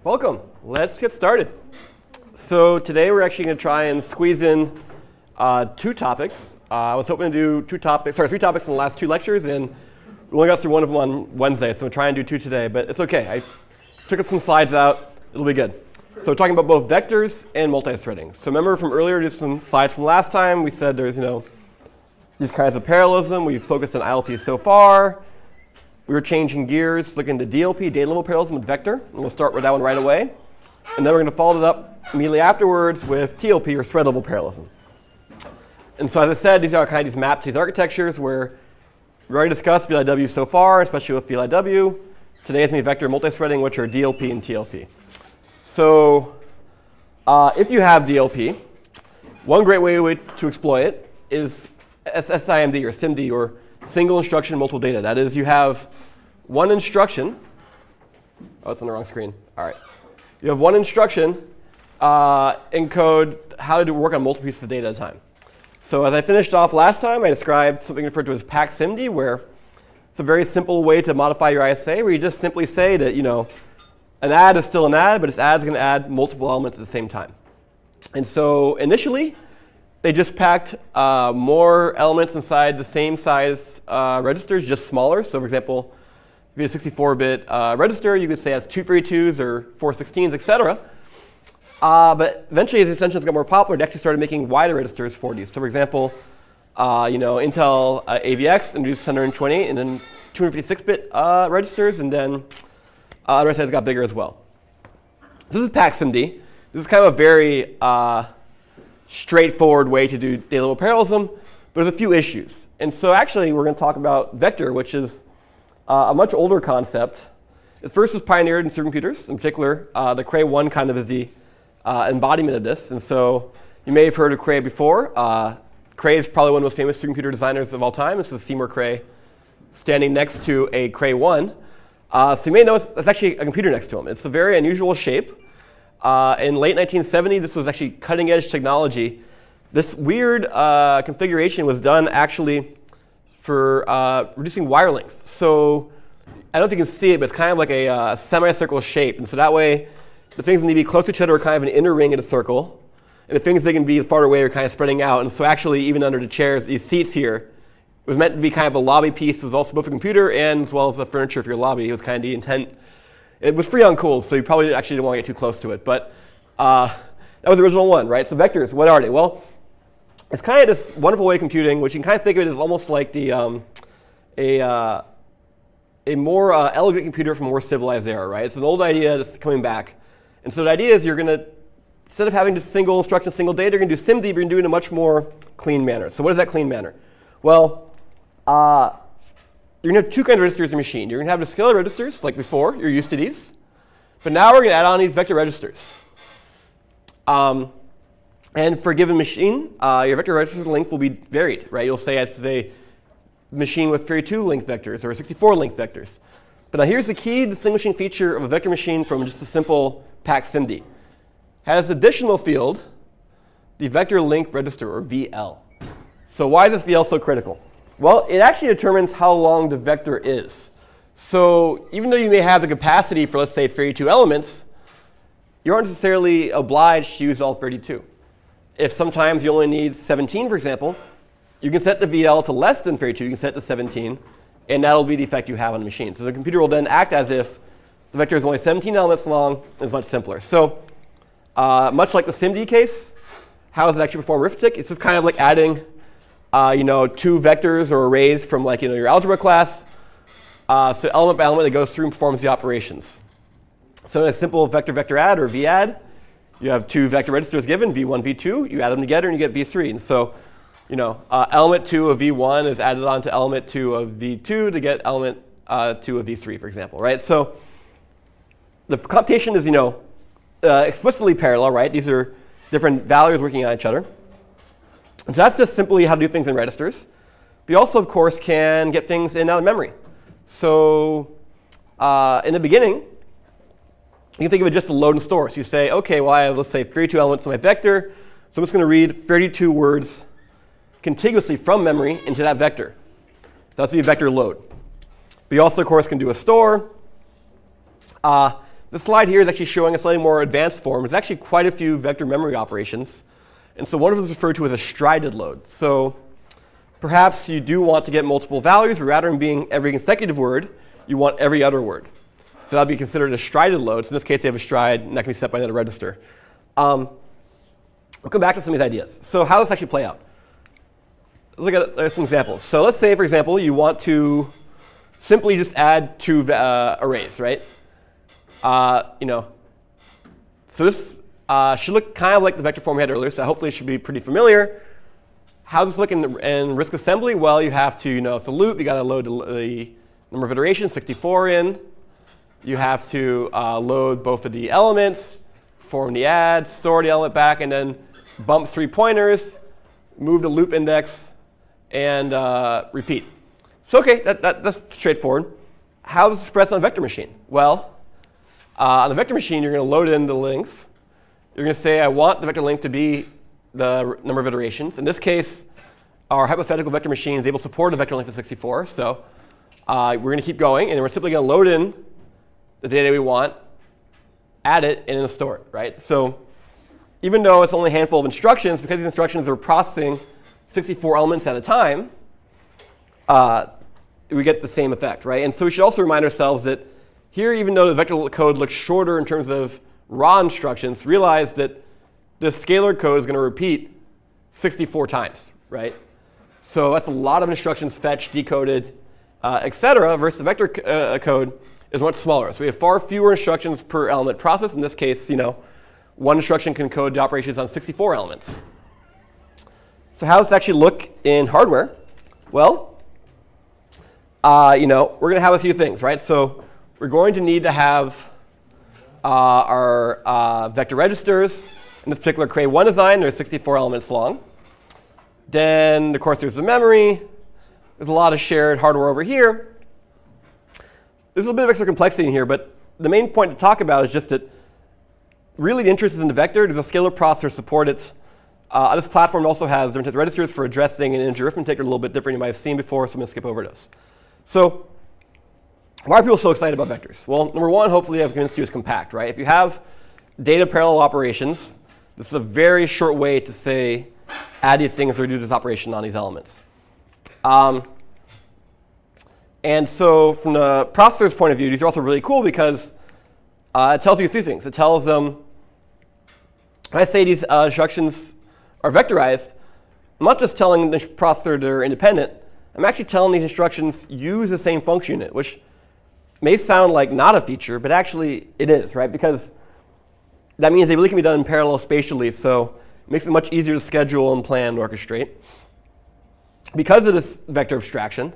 Welcome. Let's get started. So today we're actually going to try and squeeze in two topics. I was hoping to do three topics in the last two lectures, and we only got through one of them on Wednesday, so we'll try and do two today, but it's okay. I took some slides out. It'll be good. So we're talking about both vectors and multi-threading. So remember from earlier, just some slides from last time, we said there's, these kinds of parallelism. We've focused on ILP so far. We were changing gears, looking at DLP, data level parallelism with vector, and we'll start with that one right away. And then we're going to follow it up immediately afterwards with TLP, or thread level parallelism. And so as I said, these are kind of these maps, these architectures where we already discussed VLIW so far, especially with VLIW. Today is going to be vector multi-threading, which are DLP and TLP. So if you have DLP, one great way to exploit it is SIMD, or SIMD, or single instruction multiple data. That is, you have one instruction. Oh, it's on the wrong screen. All right. You have one instruction encode how to work on multiple pieces of data at a time. So as I finished off last time, I described something referred to as pack SIMD, where it's a very simple way to modify your ISA, where you just simply say that, an add is still an add, but its add is going to add multiple elements at the same time. And so initially, they just packed more elements inside the same size registers, just smaller. So for example, if you had a 64-bit register, you could say it has 2 32s or 4 16s, etc. But eventually, as the extensions got more popular, they actually started making wider registers for these. So for example, Intel AVX introduced 128 and then 256-bit registers, and then the rest of it got bigger as well. This is pack SIMD. This is kind of a very straightforward way to do data level parallelism, but there's a few issues. And so actually, we're going to talk about vector, which is a much older concept. It first was pioneered in supercomputers. In particular, the Cray 1 kind of is the embodiment of this. And so you may have heard of Cray before. Cray is probably one of the most famous supercomputer designers of all time. This is Seymour Cray standing next to a Cray 1. So you may know it's actually a computer next to him. It's a very unusual shape. In late 1970, this was actually cutting-edge technology. This weird configuration was done actually for reducing wire length. So I don't know if you can see it, but it's kind of like a semicircle shape. And so that way, the things that need to be close to each other are kind of an inner ring in a circle. And the things that can be far away are kind of spreading out. And so actually, even under the chairs, these seats here, it was meant to be kind of a lobby piece. It was also both a computer and as well as the furniture for your lobby. It was kind of the intent. It was free on cool, so you probably actually didn't want to get too close to it. But that was the original one, right? So vectors, what are they? Well, it's kind of this wonderful way of computing, which you can kind of think of it as almost like the a more elegant computer from a more civilized era, right? It's an old idea that's coming back. And so the idea is you're going to, instead of having just single instruction, single data, you're going to do SIMD, but you're going to do it in a much more clean manner. So what is that clean manner? Well, you're going to have two kinds of registers in your machine. You're going to have the scalar registers, like before. You're used to these. But now we're going to add on these vector registers. And for a given machine, your vector register length will be varied, right? You'll say it's a machine with 32 length vectors or 64 length vectors. But now here's the key distinguishing feature of a vector machine from just a simple pack SIMD. It has additional field, the vector length register, or VL. So why is this VL so critical? Well, it actually determines how long the vector is. So even though you may have the capacity for, let's say, 32 elements, you aren't necessarily obliged to use all 32. If sometimes you only need 17, for example, you can set the VL to less than 32. You can set it to 17, and that'll be the effect you have on the machine. So the computer will then act as if the vector is only 17 elements long, and it's much simpler. So much like the SIMD case, how does it actually perform arithmetic? It's just kind of like adding two vectors or arrays from your algebra class. So element by element, it goes through and performs the operations. So in a simple vector-vector add, or VAdd, you have two vector registers given, V1, V2. You add them together and you get V3. And so, element 2 of V1 is added on to element 2 of V2 to get element 2 of V3, for example, right? So the computation is, explicitly parallel, right? These are different values working on each other. And so that's just simply how to do things in registers. But you also, of course, can get things in and out of memory. So in the beginning, you can think of it just as load and store. So you say, OK, well, I have, let's say, 32 elements in my vector. So I'm just going to read 32 words contiguously from memory into that vector. So that's the vector load. But you also, of course, can do a store. the slide here is actually showing a slightly more advanced form. There's actually quite a few vector memory operations. And so one of them is referred to as a strided load. So perhaps you do want to get multiple values, but rather than being every consecutive word, you want every other word. So that would be considered a strided load. So in this case, they have a stride, and that can be set by another register. We'll come back to some of these ideas. So how does this actually play out? Let's look at some examples. So let's say, for example, you want to simply just add two arrays, right? So this should look kind of like the vector form we had earlier, so hopefully it should be pretty familiar. How does this look in risk assembly? Well, you have to, it's a loop. You got to load the number of iterations, 64 in. You have to load both of the elements, perform the add, store the element back, and then bump 3 pointers, move the loop index, and repeat. So OK, that's straightforward. How does this express on a vector machine? Well, on the vector machine, you're going to load in the length. You're going to say, I want the vector length to be the number of iterations. In this case, our hypothetical vector machine is able to support a vector length of 64. So we're going to keep going, and we're simply going to load in the data we want, add it, and then store it, right? So even though it's only a handful of instructions, because these instructions are processing 64 elements at a time, we get the same effect, right? And so we should also remind ourselves that here, even though the vector code looks shorter in terms of raw instructions, realize that this scalar code is going to repeat 64 times, right? So that's a lot of instructions fetched, decoded, et cetera, versus the vector code is much smaller. So we have far fewer instructions per element processed. In this case, one instruction can code the operations on 64 elements. So how does it actually look in hardware? Well, we're going to have a few things, right? So we're going to need to have our vector registers. In this particular Cray1 design, they're 64 elements long. Then, of course, there's the memory. There's a lot of shared hardware over here. There's a little bit of extra complexity in here, but the main point to talk about is just that really the interest is in the vector. There's a scalar processor supported. This platform also has different registers for addressing and integer arithmetic. They're a little bit different you might have seen before, so I'm going to skip over those. So why are people so excited about vectors? Well, number one, hopefully I've convinced you is compact, right? If you have data parallel operations, this is a very short way to say add these things or do this operation on these elements. And so from the processor's point of view, these are also really cool because it tells you a few things. It tells them, when I say these instructions are vectorized, I'm not just telling the processor they're independent. I'm actually telling these instructions use the same function unit, which may sound like not a feature, but actually it is, right? Because that means they really can be done in parallel spatially, so it makes it much easier to schedule and plan and orchestrate. Because of this vector abstraction,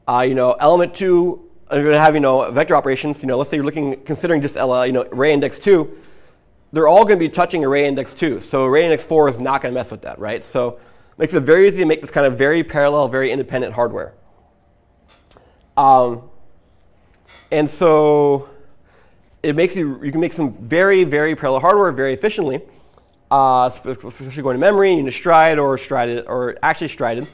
element 2, you're going to have vector operations. Let's say you're considering just array index 2. They're all going to be touching array index 2. So array index 4 is not going to mess with that, right? So it makes it very easy to make this kind of very parallel, very independent hardware. And so it makes you can make some very, very parallel hardware very efficiently, especially going to memory, stride or strided, or actually strided.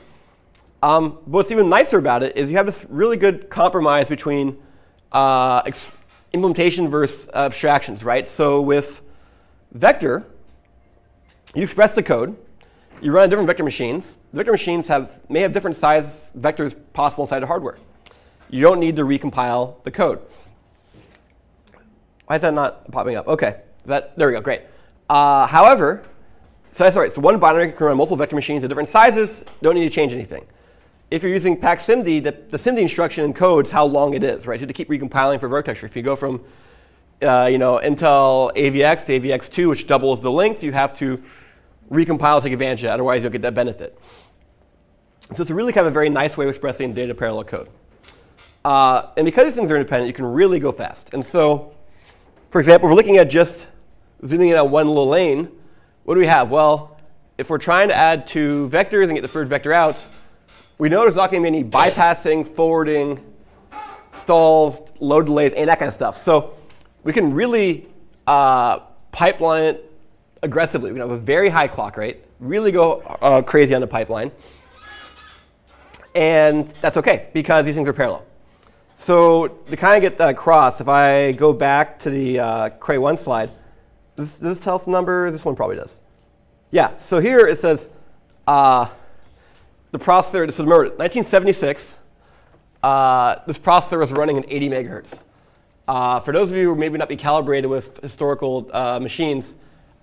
But what's even nicer about it is you have this really good compromise between implementation versus abstractions, right? So with vector, you express the code. You run different vector machines. The vector machines may have different size vectors possible inside the hardware. You don't need to recompile the code. Why is that not popping up? OK, there we go, great. However, so that's all right. So one binary can run multiple vector machines of different sizes. Don't need to change anything. If you're using PackSIMD, the SIMD instruction encodes how long it is, right? You have to keep recompiling for architecture. If you go from Intel AVX to AVX2, which doubles the length, you have to recompile to take advantage of it. Otherwise, you'll get that benefit. So it's really kind of a very nice way of expressing data parallel code. And because these things are independent, you can really go fast. And so, for example, we're looking at just zooming in on one little lane. What do we have? Well, if we're trying to add two vectors and get the third vector out, we know there's not going to be any bypassing, forwarding, stalls, load delays, and that kind of stuff. So we can really pipeline it aggressively. We can have a very high clock rate, really go crazy on the pipeline. And that's OK, because these things are parallel. So to kind of get that across, if I go back to the Cray 1 slide, does this tell us the number? This one probably does. Yeah, so here it says the processor, so remember, 1976, this processor was running at 80 megahertz. For those of you who maybe not be calibrated with historical machines,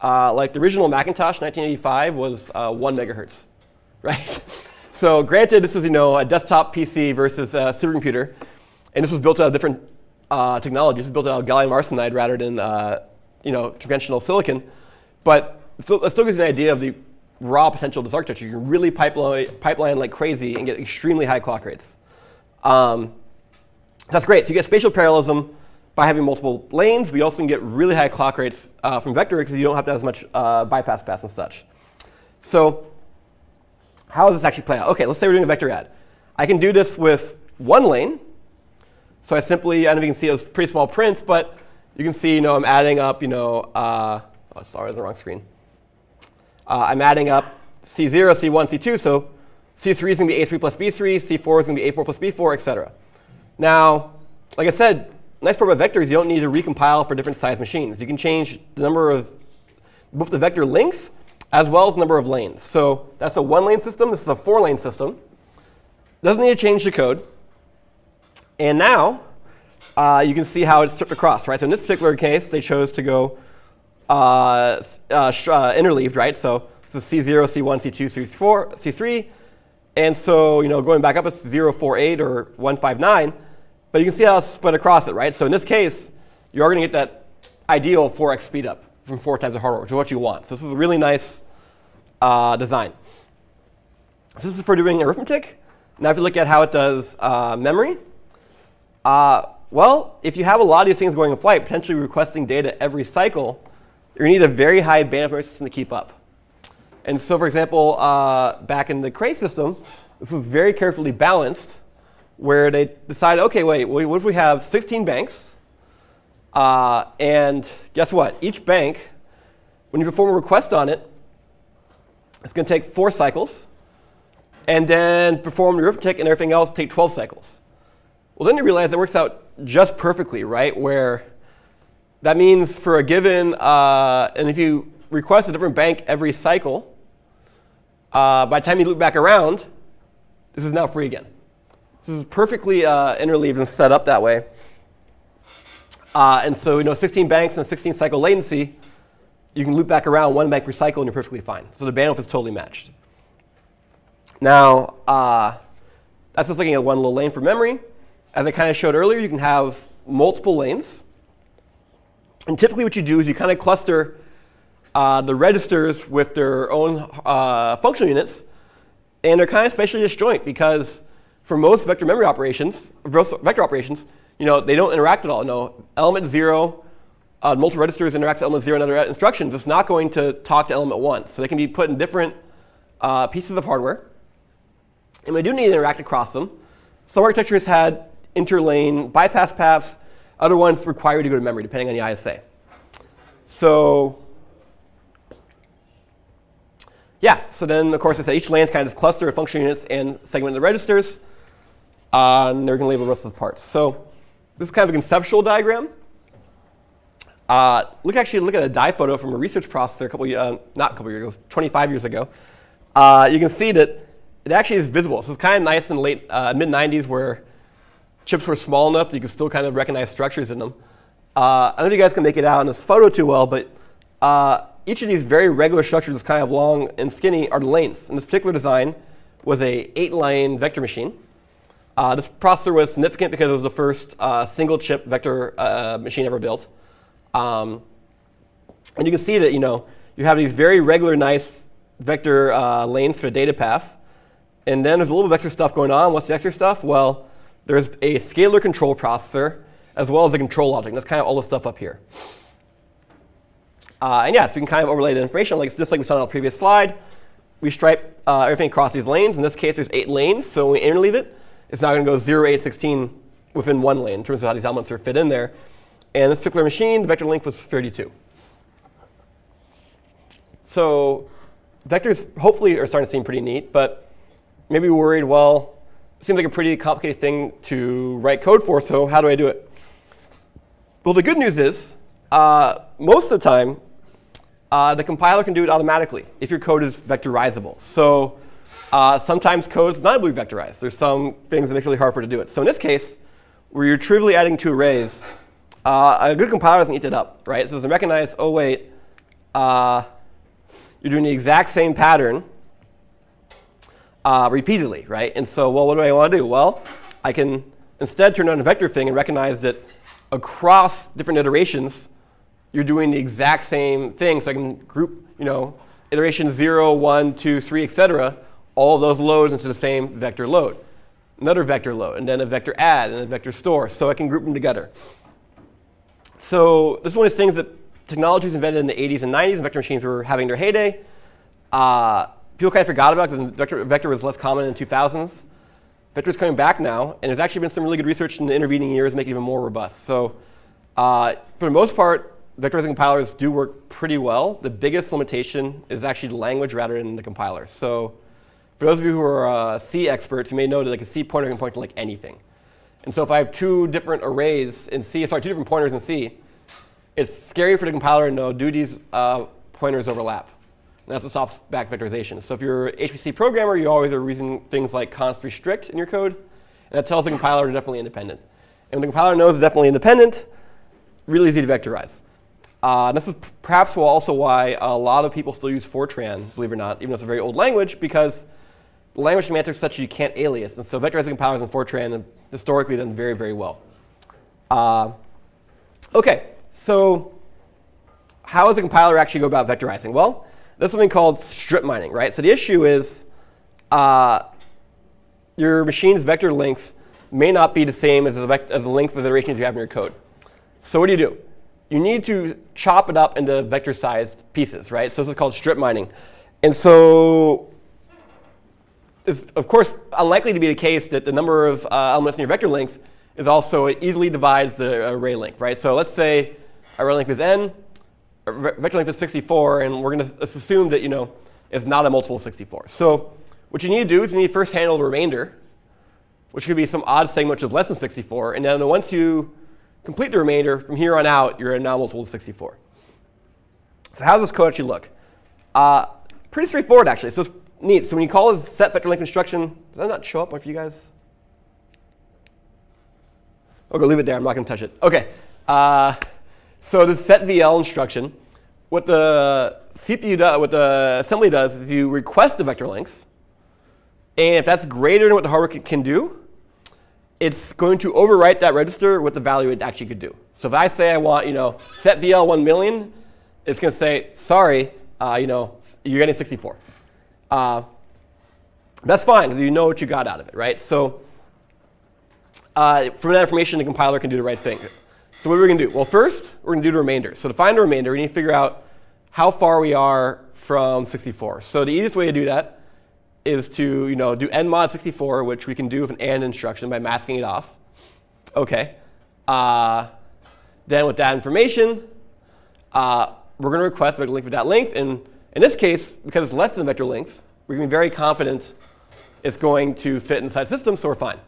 like the original Macintosh 1985 was 1 megahertz, right? So granted, this was a desktop PC versus a supercomputer, and this was built out of different technologies. This was built out of gallium arsenide rather than conventional silicon. But that still gives you an idea of the raw potential of this architecture. You can really pipeline like crazy and get extremely high clock rates. That's great. So you get spatial parallelism by having multiple lanes. We also can get really high clock rates from vector because you don't have to have as much bypass paths and such. So how does this actually play out? OK, let's say we're doing a vector add. I can do this with one lane. So I simply, I don't know if you can see, it was pretty small print, but you can see, I'm adding up, oh, sorry, that's the wrong screen. I'm adding up C0, C1, C2. So C3 is going to be A3 plus B3, C4 is going to be A4 plus B4, et cetera. Now, like I said, nice part about vectors, you don't need to recompile for different size machines. You can change the number of both the vector length as well as the number of lanes. So that's a 1-lane system. This is a 4-lane system. Doesn't need to change the code. And now you can see how it's stripped across, right? So in this particular case, they chose to go interleaved, right? So this is C0, C1, C2, C4, C3. And so going back up, it's 048 or 159. But you can see how it's split across it, right? So in this case, you are going to get that ideal 4x speed up from 4 times the hardware, which is what you want. So this is a really nice design. So this is for doing arithmetic. Now if you look at how it does memory, well, if you have a lot of these things going in flight, potentially requesting data every cycle, you're going to need a very high bandwidth memory system to keep up. And so, for example, back in the Cray system, this was very carefully balanced, where they decided, OK, wait, what if we have 16 banks? And guess what? Each bank, when you perform a request on it, it's going to take 4 cycles. And then perform the arithmetic and everything else take 12 cycles. Well, then you realize that works out just perfectly, right? Where that means for a given, and if you request a different bank every cycle, by the time you loop back around, this is now free again. This is perfectly interleaved and set up that way. And so 16 banks and 16 cycle latency, you can loop back around 1 bank per cycle and you're perfectly fine. So the bandwidth is totally matched. Now, that's just looking at one little lane for memory. As I kind of showed earlier, you can have multiple lanes. And typically what you do is you kind of cluster the registers with their own functional units. And they're kind of spatially disjoint because for most vector memory operations, vector operations, they don't interact at all. Element 0, multiple registers interact with element 0 and other instructions. It's not going to talk to element 1. So they can be put in different pieces of hardware. And we do need to interact across them. Some architectures had interlane bypass paths. Other ones require you to go to memory, depending on the ISA. So yeah, so then, of course, I said each lane is kind of this cluster of function units and segment the registers. And they're going to label the rest of the parts. So this is kind of a conceptual diagram. Look at a die photo from a research processor not a couple years ago, 25 years ago. You can see that it actually is visible. So it's kind of nice in the late mid-90s where chips were small enough that you could still kind of recognize structures in them. I don't know if you guys can make it out in this photo too well, but each of these very regular structures that's kind of long and skinny are the lanes. And this particular design was a 8-lane vector machine. This processor was significant because it was the first single-chip vector machine ever built. And you can see that you have these very regular, nice vector lanes for the data path. And then there's a little vector stuff going on. What's the extra stuff? Well, there's a scalar control processor as well as a control logic. And that's kind of all the stuff up here. And yeah, so we can kind of overlay the information, just like we saw on the previous slide. We stripe everything across these lanes. In this case, there's 8 lanes. So when we interleave it, it's now going to go 0, 8, 16 within 1 lane in terms of how these elements are fit in there. And this particular machine, the vector length was 32. So vectors hopefully are starting to seem pretty neat, but maybe worried, well, seems like a pretty complicated thing to write code for, so how do I do it? Well, the good news is, most of the time, the compiler can do it automatically if your code is vectorizable. So sometimes code is not able to be vectorized. There's some things that make it really hard for it to do it. So in this case, where you're trivially adding two arrays, a good compiler doesn't eat it up, right? So it doesn't recognize, oh, wait, you're doing the exact same pattern repeatedly, right? And so, well, what do I want to do? Well, I can instead turn on a vector thing and recognize that across different iterations, you're doing the exact same thing. So I can group, iteration 0, 1, 2, 3, et cetera, all of those loads into the same vector load. Another vector load, and then a vector add, and a vector store. So I can group them together. So this is one of the things that technologies invented in the 80s and 90s, and vector machines were having their heyday. People kind of forgot about it because vector was less common in the 2000s. Vector is coming back now, and there's actually been some really good research in the intervening years to make it even more robust. So for the most part, vectorizing compilers do work pretty well. The biggest limitation is actually the language rather than the compiler. So for those of you who are C experts, you may know that like a C pointer can point to like anything. And so if I have two different arrays in C, two different pointers in C, it's scary for the compiler to know, do these pointers overlap? And that's what stops back vectorization. So if you're an HPC programmer, you always are using things like const restrict in your code. And that tells the compiler they're definitely independent. And when the compiler knows they're definitely independent, really easy to vectorize. This is perhaps also why a lot of people still use Fortran, believe it or not, even though it's a very old language, because the language semantics is such that you can't alias. And so vectorizing compilers in Fortran have historically done very, very well. OK, so how does a compiler actually go about vectorizing? Well, there's something called strip mining, right? So the issue is your machine's vector length may not be the same as the length of iterations you have in your code. So what do? You need to chop it up into vector-sized pieces, right? So this is called strip mining. And so it's, of course, unlikely to be the case that the number of elements in your vector length is also, it easily divides the array length, right? So let's say array length is n, vector length is 64, and we're going to assume that it's not a multiple of 64. So what you need to do is you need to first handle the remainder, which could be some odd segment which is less than 64. And then once you complete the remainder, from here on out, you're a non-multiple of 64. So how does this code actually look? Pretty straightforward, actually. So it's neat. So when you call this set vector length instruction, does that not show up for you guys? Okay, leave it there. I'm not going to touch it. OK. So the set VL instruction, what the CPU does, what the assembly does, is you request the vector length. And if that's greater than what the hardware can do, it's going to overwrite that register with the value it actually could do. So if I say I want, set VL 1 million, it's going to say, sorry, you're getting 64. That's fine, because you know what you got out of it, right? So from that information, the compiler can do the right thing. So what are we going to do? Well, first, we're going to do the remainder. So to find the remainder, we need to figure out how far we are from 64. So the easiest way to do that is to do n mod 64, which we can do with an and instruction by masking it off. OK. Then with that information, we're going to request a vector length with that length. And in this case, because it's less than vector length, we're going to be very confident it's going to fit inside the system, so we're fine.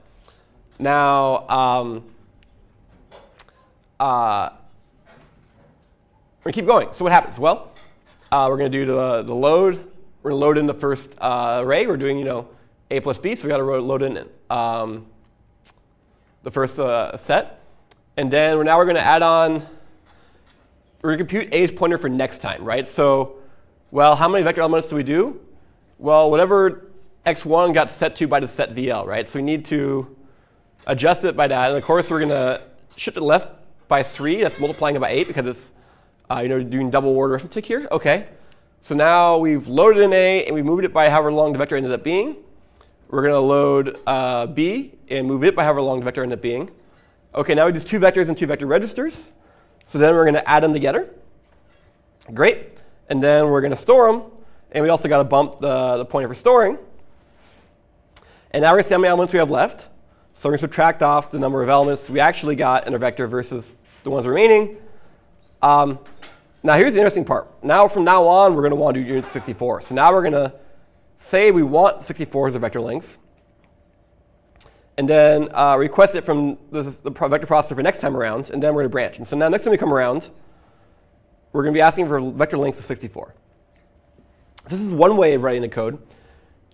Now, we're going to keep going. So what happens? Well, we're going to do the load. We're going to load in the first array. We're doing a plus b, so we got to load in the first set. And then now we're going to add on, we're going to compute a's pointer for next time, right? So, well, how many vector elements do we do? Well, whatever x1 got set to by the set VL, right? So we need to adjust it by that. And of course, we're going to shift it left by 3. That's multiplying it by 8 because it's doing double word arithmetic here. OK. So now we've loaded in A, and we moved it by however long the vector ended up being. We're going to load B and move it by however long the vector ended up being. OK, now we just 2 vectors and 2 vector registers. So then we're going to add them together. Great. And then we're going to store them. And we also got to bump the pointer for storing. And now we're going to see how many elements we have left. So we're going to subtract off the number of elements we actually got in our vector versus the ones remaining. Now here's the interesting part. Now from now on, we're going to want to do unit 64. So now we're going to say we want 64 as a vector length. and then request it from the vector processor for next time around, and then we're going to branch. And so now next time we come around, we're going to be asking for vector lengths of 64. This is one way of writing the code.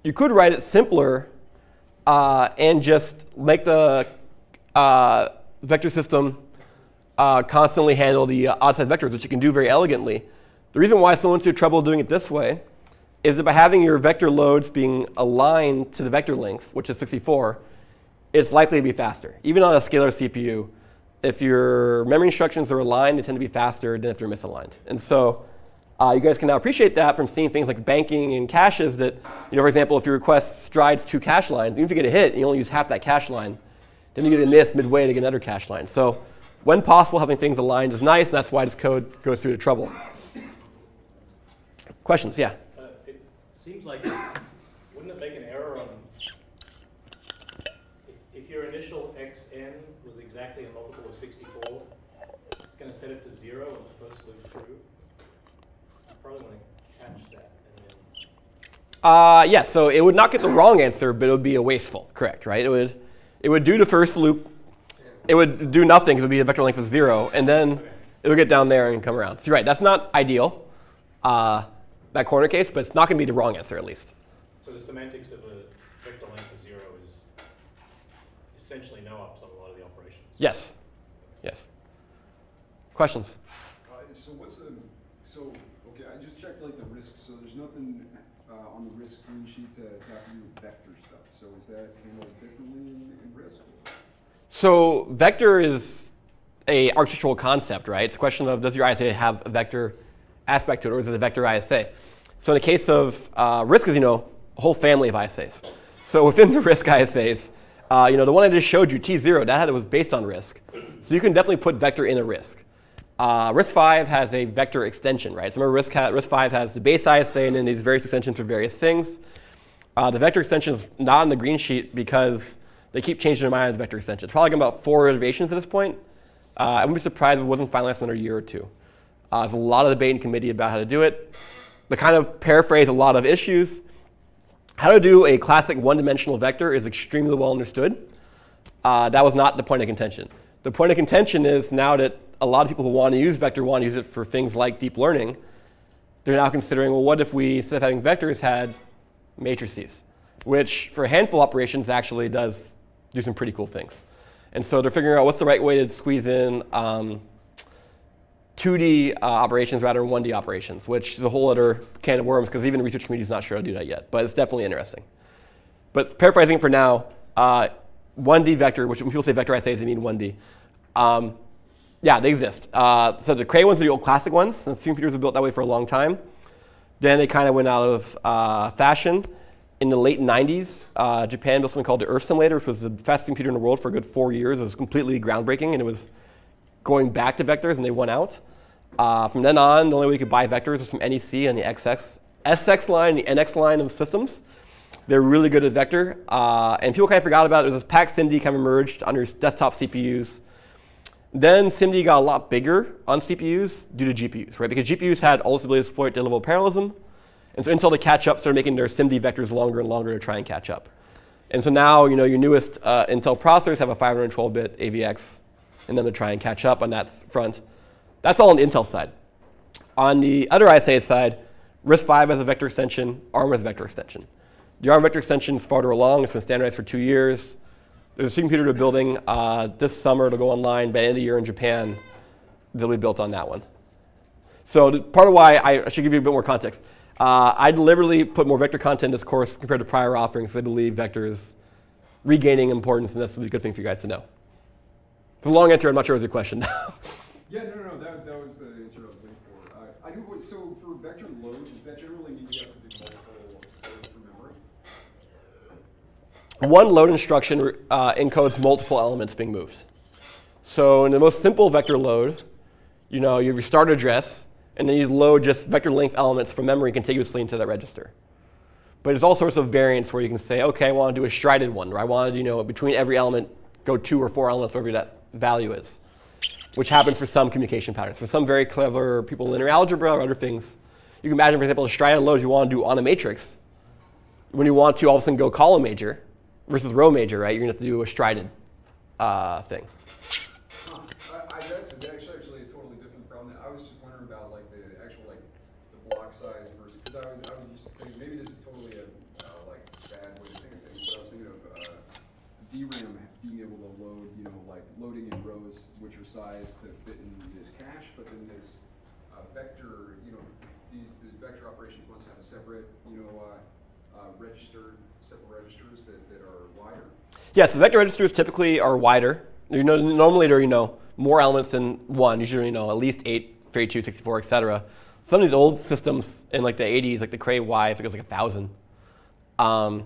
You could write it simpler and just make the vector system constantly handle the odd-size vectors, which you can do very elegantly. The reason why someone's had trouble doing it this way is that by having your vector loads being aligned to the vector length, which is 64, it's likely to be faster. Even on a scalar CPU, if your memory instructions are aligned, they tend to be faster than if they're misaligned. And so you guys can now appreciate that from seeing things like banking and caches that, for example, if your request strides 2 cache lines, even if you get a hit and you only use half that cache line, then you get a miss midway to get another cache line. So when possible, having things aligned is nice, and that's why this code goes through the trouble. Questions? Yeah? It seems like wouldn't it make an error on if your initial xn was exactly a multiple of 64, it's going to set it to 0 in the first loop through. You probably want to catch that. And then Yes, so it would not get the wrong answer, but it would be a wasteful, correct, right? It would do the first loop. It would do nothing because it would be a vector length of 0, and then it would get down there and come around. So you're right, that's not ideal, that corner case, but it's not going to be the wrong answer at least. so the semantics of a vector length of 0 is essentially no ups on a lot of the operations. Yes. Yes. Questions? Okay, I just checked like the risk. So there's nothing on the risk green sheet to have to do with vector stuff. So is that handled differently in risk? So vector is a architectural concept, right? It's a question of, does your ISA have a vector aspect to it, or is it a vector ISA? So in the case of risk, as a whole family of ISAs. So within the risk ISAs, the one I just showed you, T0, that was based on risk. So you can definitely put vector in a risk. RISC-V has a vector extension, right? So remember, RISC-V has the base ISA and then these various extensions for various things. The vector extension is not on the green sheet because they keep changing their mind on the vector extension. It's probably got about 4 iterations at this point. I wouldn't be surprised if it wasn't finalized in another year or 2. There's a lot of debate in committee about how to do it. To kind of paraphrase a lot of issues, how to do a classic one-dimensional vector is extremely well understood. That was not the point of contention. The point of contention is now that a lot of people who want to use vector want to use it for things like deep learning. They're now considering, well, what if we, instead of having vectors, had matrices, which for a handful of operations actually does do some pretty cool things. And so they're figuring out what's the right way to squeeze in 2D operations rather than 1D operations, which is a whole other can of worms because even the research community is not sure how to do that yet. But it's definitely interesting. But paraphrasing for now, 1D vector, which when people say vector ISAs, they mean 1D. Yeah, they exist. So the Cray ones are the old classic ones, and supercomputers were built that way for a long time. Then they kind of went out of fashion. In the late 90s, Japan built something called the Earth Simulator, which was the fastest computer in the world for a good 4 years. It was completely groundbreaking, and it was going back to vectors, and they won out. From then on, the only way you could buy vectors was from NEC and the SX line, the NX line of systems. They're really good at vector. And people kind of forgot about it. This PAX SIMD kind of emerged under desktop CPUs. Then SIMD got a lot bigger on CPUs due to GPUs, right? Because GPUs had all this ability to exploit data level parallelism. And so Intel, to catch up, started making their SIMD vectors longer and longer to try and catch up. And so now, your newest Intel processors have a 512-bit AVX, and then to try and catch up on that front. That's all on the Intel side. On the other ISA side, RISC-V has a vector extension, ARM has a vector extension. The ARM vector extension is farther along. It's been standardized for 2 years. There's a supercomputer they're building this summer to go online by the end of the year in Japan. They'll be built on that one. So part of why I should give you a bit more context. I deliberately put more vector content in this course compared to prior offerings because I believe vector is regaining importance, and that's a good thing for you guys to know. It's a long answer. I'm not sure it was your question. Yeah, no, that was the answer I was looking for. So for vector loads, does that generally mean you have to do multiple loads for memory? One load instruction encodes multiple elements being moved. So in the most simple vector load, you have your start address, and then you load just vector length elements from memory contiguously into that register. But there's all sorts of variants where you can say, okay, I want to do a strided one, or I want to, between every element, go 2 or 4 elements, whatever that value is, which happens for some communication patterns. For some very clever people in linear algebra or other things, you can imagine, for example, a strided load you want to do on a matrix. When you want to all of a sudden go column major, versus row major, right? You're going to have to do a strided thing. That's actually a totally different problem. I was just wondering about like the actual like the block size versus, because I was just thinking maybe this is totally a like bad way to think of things, but I was thinking of DRAM being able to load, you know, like loading in rows which are sized to fit in this cache, but then this vector, you know, the vector operations must have a separate, you know, separate registers that are wider. Yeah, so vector registers typically are wider. You know, normally there are, you know, more elements than one. Usually, you know, at least 8, 32, 64, etc. Some of these old systems in like the 80s, like the Cray Y, I think it was like 1,000. And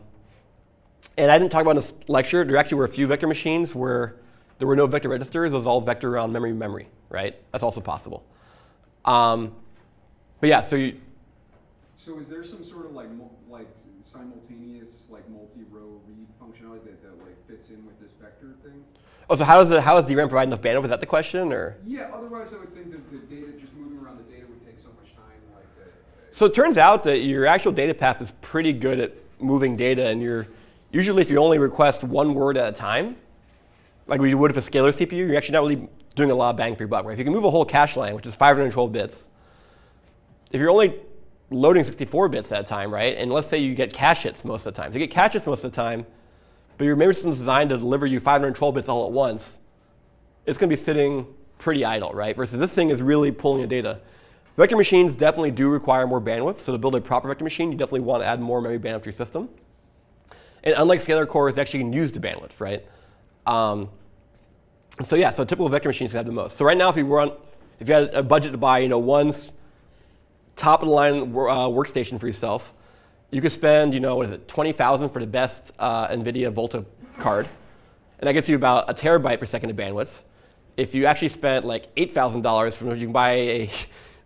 I didn't talk about in this lecture, there actually were a few vector machines where there were no vector registers. It was all vector around memory, right? That's also possible. But yeah, so is there some sort of like simultaneous like multi-row read functionality that like fits in with this vector thing? Oh, so how does DRAM provide enough bandwidth? Is that the question, or? Yeah, otherwise I would think that the data, just moving around the data would take so much time. Like that. So it turns out that your actual data path is pretty good at moving data, and usually if you only request one word at a time, like we would with a scalar CPU, you're actually not really doing a lot of bang for your buck. Right? If you can move a whole cache line, which is 512 bits, if you're only loading 64 bits at a time, right? And let's say you get cache hits most of the time. So you get cache hits most of the time, but your memory system is designed to deliver you 512 bits all at once. It's going to be sitting pretty idle, right? Versus this thing is really pulling the data. Vector machines definitely do require more bandwidth. So to build a proper vector machine, you definitely want to add more memory bandwidth to your system. And unlike scalar cores, they actually can use the bandwidth, right? So yeah, so typical vector machines can have the most. So right now, if you had a budget to buy, you know, one top of the line workstation for yourself, you could spend, you know, what is it, 20,000 for the best NVIDIA Volta card, and that gets you about a terabyte per second of bandwidth. If you actually spent like $8,000, you can buy a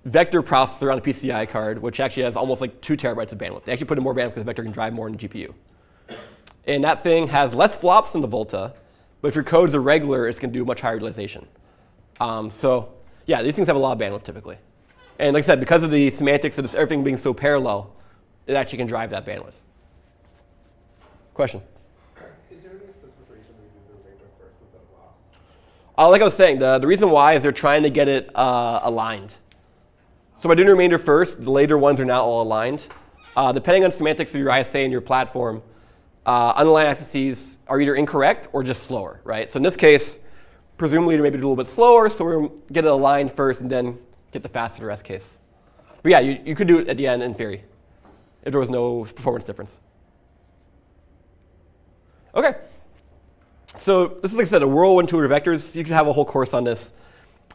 vector processor on a PCI card, which actually has almost like 2 terabytes of bandwidth. They actually put in more bandwidth because the vector can drive more in the GPU. And that thing has less flops than the Volta, but if your code's irregular, it's going to do much higher utilization. So yeah, these things have a lot of bandwidth typically. And like I said, because of the semantics of everything being so parallel, it actually can drive that bandwidth. Question? Is there any specific reason we do the remainder first instead of last? Like I was saying, the reason why is they're trying to get it aligned. So by doing the remainder first, the later ones are now all aligned. Depending on semantics of your ISA and your platform, unaligned accesses are either incorrect or just slower, right? So in this case, presumably they're maybe a little bit slower, so we're going to get it aligned first and then get the faster rest case. But yeah, you could do it at the end in theory, if there was no performance difference. OK. So this is, like I said, a whirlwind tour of vectors. You could have a whole course on this.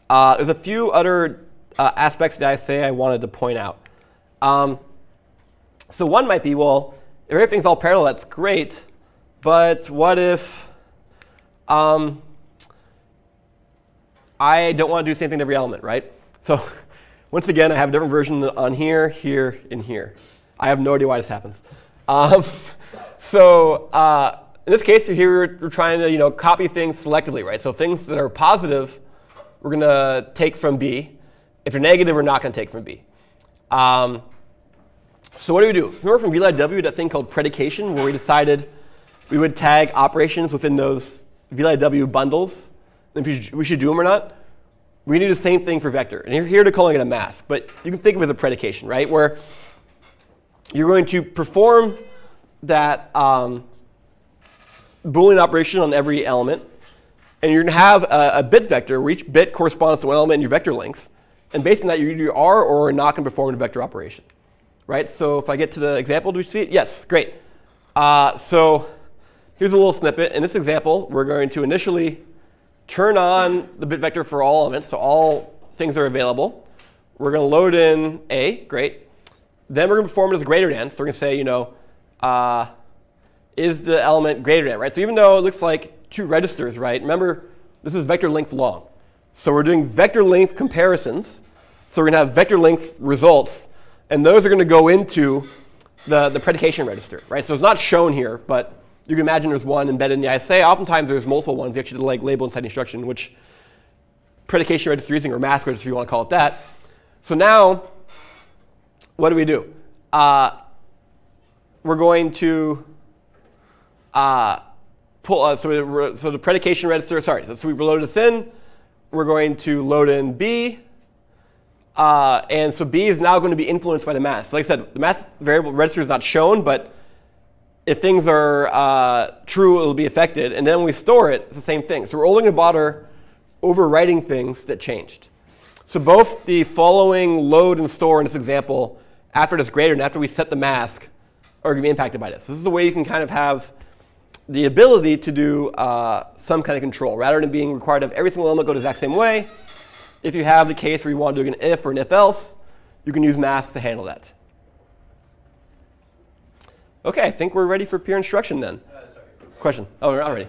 There's a few other aspects that I say I wanted to point out. So one might be, well, if everything's all parallel, that's great. But what if I don't want to do the same thing to every element, right? So once again, I have a different version on here, here, and here. I have no idea why this happens. In this case, here we're trying to copy things selectively, right? So things that are positive, we're going to take from B. If they're negative, we're not going to take from B. So what do we do? Remember from VLIW, that thing called predication, where we decided we would tag operations within those VLIW bundles, and if we should do them or not? We can do the same thing for vector. And here they're calling it a mask, but you can think of it as a predication, right? Where you're going to perform that Boolean operation on every element, and you're going to have a bit vector where each bit corresponds to one element in your vector length. And based on that, you either are or are not going to perform a vector operation. Right? So if I get to the example, do we see it? Yes, great. So here's a little snippet. In this example, we're going to initially turn on the bit vector for all elements, so all things are available. We're going to load in A, great. Then we're going to perform it as a greater than. So we're going to say, is the element greater than, right? So even though it looks like 2 registers, right? Remember, this is vector length long. So we're doing vector length comparisons. So we're going to have vector length results. And those are going to go into the predication register, right? So it's not shown here, but you can imagine there's one embedded in the ISA. Oftentimes there's multiple ones. You actually like label inside the instruction which predication register you're using, or mask register if you want to call it that. So now, what do we do? We're going to pull. So the predication register. Sorry. So we load this in. We're going to load in B. And so B is now going to be influenced by the mask. So like I said, the mask variable register is not shown, but if things are true, it'll be affected. And then when we store it, it's the same thing. So we're only going to bother overwriting things that changed. So both the following load and store in this example, after this greater and after we set the mask, are going to be impacted by this. This is the way you can kind of have the ability to do some kind of control. Rather than being required to have every single element go the exact same way, if you have the case where you want to do an if or an if else, you can use masks to handle that. OK, I think we're ready for peer instruction then. Sorry. Question. Oh, we're not ready.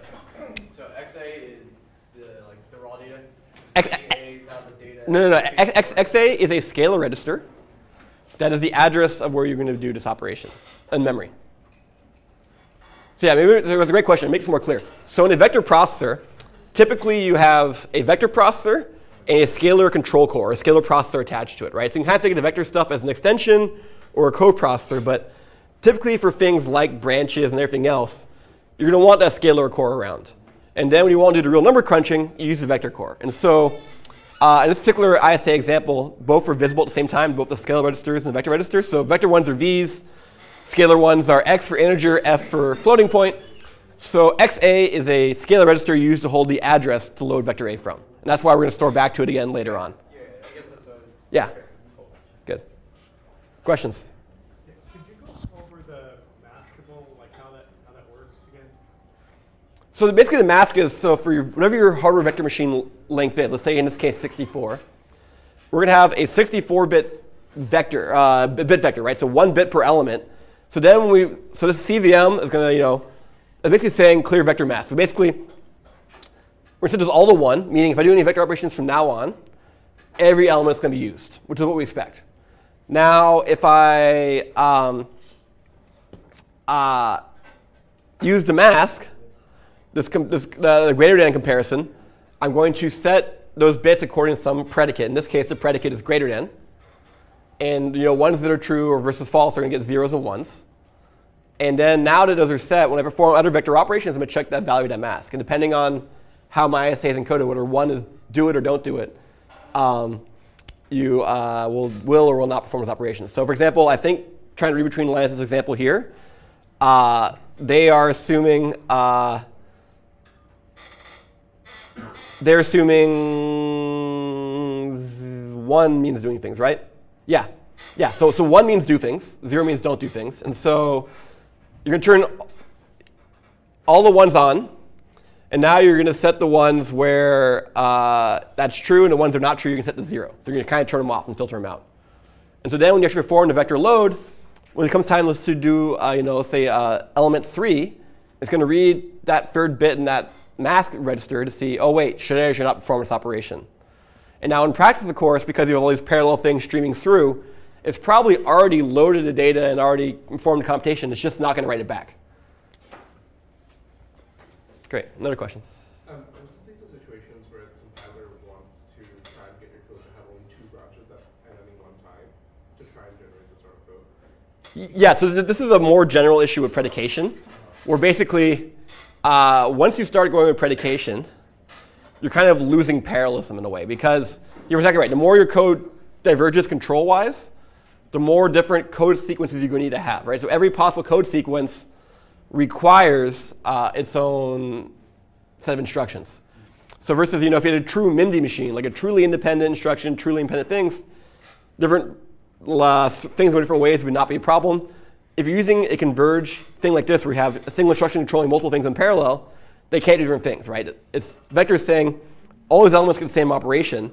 So XA is the raw data. X, XA is now the data. no. XA is a scalar register. That is the address of where you're going to do this operation in memory. So yeah, maybe it was a great question. It makes it more clear. So in a vector processor, typically you have a vector processor and a scalar control core, a scalar processor attached to it, right? So you can kind of think of the vector stuff as an extension or a coprocessor, but typically for things like branches and everything else, you're going to want that scalar core around. And then when you want to do the real number crunching, you use the vector core. And so in this particular ISA example, both are visible at the same time, both the scalar registers and the vector registers. So vector ones are V's, scalar ones are X for integer, F for floating point. So XA is a scalar register used to hold the address to load vector A from. And that's why we're going to store back to it again later on. Yeah, I guess that's what I was. Yeah. Okay, cool. Good. Questions? Could you go over the maskable, like how that works again? So basically the mask is, so for whatever your hardware vector machine length is, let's say in this case 64, we're going to have a 64-bit vector, bit vector, right? So 1 bit per element. So then so this CVM is going to, it's basically saying clear vector mask. So basically, we're going to set this all to 1, meaning if I do any vector operations from now on, every element is going to be used, which is what we expect. Now, if I use the mask, the greater than comparison, I'm going to set those bits according to some predicate. In this case, the predicate is greater than. And ones that are true or versus false are going to get zeros and ones. And then now that those are set, when I perform other vector operations, I'm going to check that value of that mask. And depending on how my ISA is encoded, whether one is do it or don't do it, you will or will not perform those operations. So for example, I think trying to read between the lines, this example here, they are assuming they're assuming 1 means doing things, right? Yeah. So 1 means do things, 0 means don't do things, and so you're going to turn all the ones on, and now you're going to set the ones where that's true, and the ones that are not true, you're going to set to 0. So you're going to kind of turn them off and filter them out. And so then when you actually perform the vector load, when it comes time to do, let's say element 3, it's going to read that third bit in that mask register to see, oh wait, should I or should I not perform this operation? And now in practice, of course, because you have all these parallel things streaming through, it's probably already loaded the data and already performed the computation. It's just not going to write it back. Great. Another question. I was thinking of situations where the compiler wants to try and get your code to have only 2 branches at any one time to try and generate this sort of code. Yeah, so this is a more general issue with predication, where basically once you start going with predication, you're kind of losing parallelism in a way, because you're exactly right. The more your code diverges control-wise, the more different code sequences you're going to need to have, right? So every possible code sequence requires its own set of instructions. So versus, if you had a true MIMD machine, like a truly independent instruction, truly independent things, different things go different ways would not be a problem. If you're using a converged thing like this, where you have a single instruction controlling multiple things in parallel, they can't do different things, right? It's vectors saying all these elements get the same operation.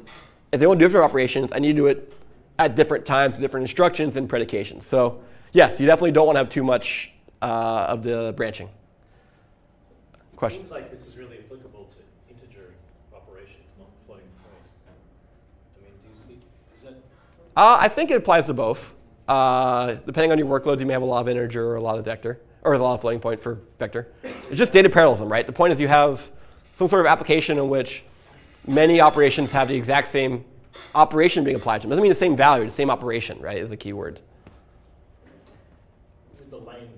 If they want to do different operations, I need to do it at different times, different instructions and predications. So yes, you definitely don't want to have too much of the branching. Question? It seems like this is really applicable to integer operations, not floating point. I mean, do you see, is that? I think it applies to both. Depending on your workloads, you may have a lot of integer or a lot of vector, or a lot of floating point for vector. It's just data parallelism, right? The point is you have some sort of application in which many operations have the exact same operation being applied to them. Doesn't mean the same value, the same operation, right, is the key word. The lane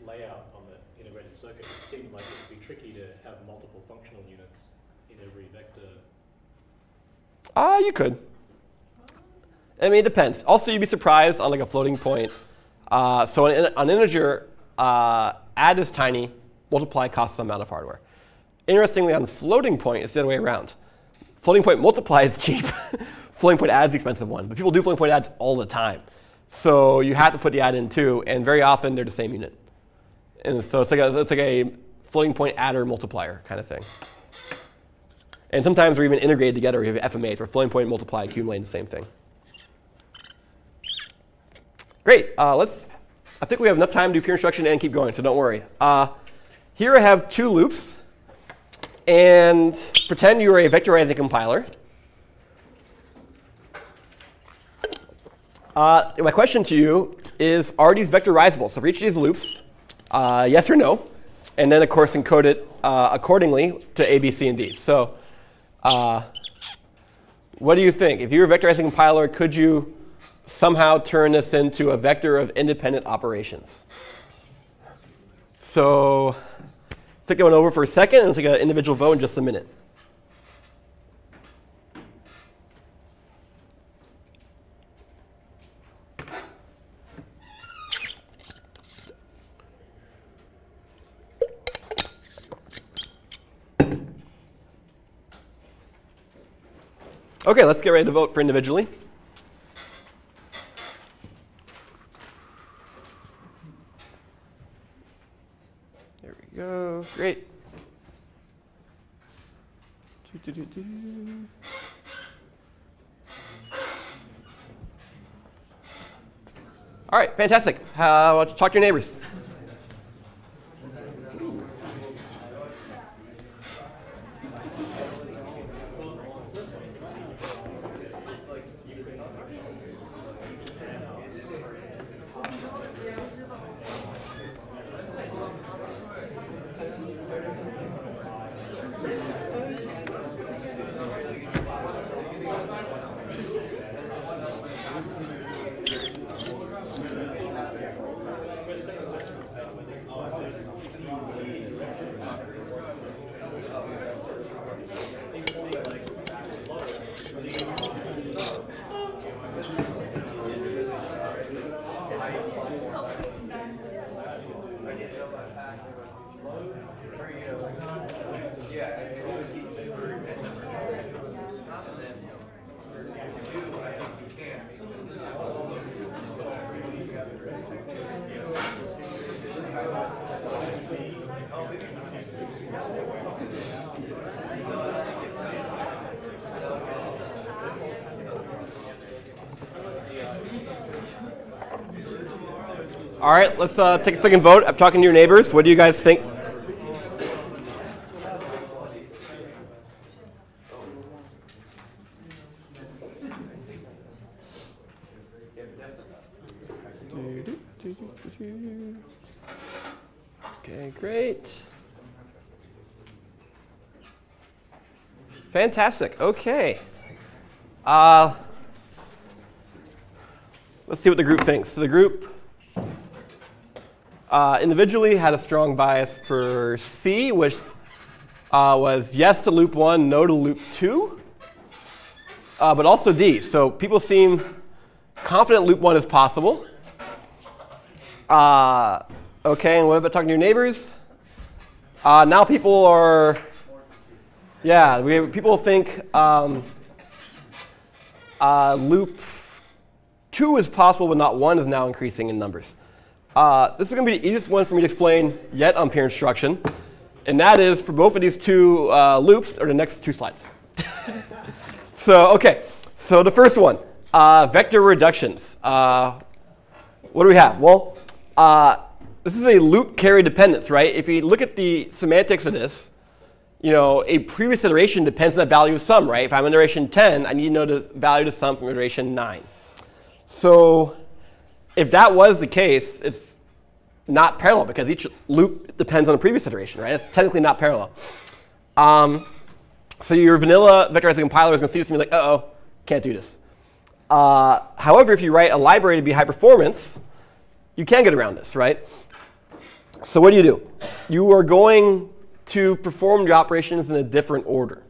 layout on the integrated circuit, it seemed like it would be tricky to have multiple functional units in every vector. You could. I mean, it depends. Also, you'd be surprised on like a floating point. So on integer, add is tiny, multiply costs some amount of hardware. Interestingly, on floating point, it's the other way around. Floating point multiply is cheap. Floating point add is the expensive one. But people do floating point adds all the time. So you have to put the add in too, and very often they're the same unit. And so it's like a floating point adder multiplier kind of thing. And sometimes we're even integrated together. We have FMAs where floating point and multiply accumulate the same thing. Great. I think we have enough time to do pure instruction and keep going, so don't worry. Here I have two loops. And pretend you are a vectorizing compiler. My question to you is, are these vectorizable? So for each of these loops, yes or no. And then, of course, encode it accordingly to A, B, C, and D. So what do you think? If you were a vectorizing compiler, could you somehow turn this into a vector of independent operations? So think that one over for a second, and we'll take an individual vote in just a minute. OK, let's get ready to vote for individually. There we go. Great. All right, fantastic. How about you talk to your neighbors? All right, let's take a second vote. I'm talking to your neighbors. What do you guys think? Okay, great. Fantastic. Okay. Let's see what the group thinks. So the group individually had a strong bias for C, which was yes to loop 1, no to loop 2, but also D. So people seem confident loop 1 is possible. OK, and what about talking to your neighbors? Now people are, people think loop 2 is possible, but not 1 is now increasing in numbers. This is going to be the easiest one for me to explain yet on pure instruction. And that is for both of these two loops are the next 2 slides. So, OK. So the first one, vector reductions. What do we have? Well, this is a loop carry dependence, right? If you look at the semantics of this, a previous iteration depends on the value of sum, right? If I'm in iteration 10, I need to know the value to sum from iteration 9. So if that was the case, it's not parallel because each loop depends on the previous iteration, right? It's technically not parallel. So your vanilla vectorizing compiler is going to see this and be like, uh-oh, can't do this. However, if you write a library to be high performance, you can get around this, right? So what do? You are going to perform the operations in a different order.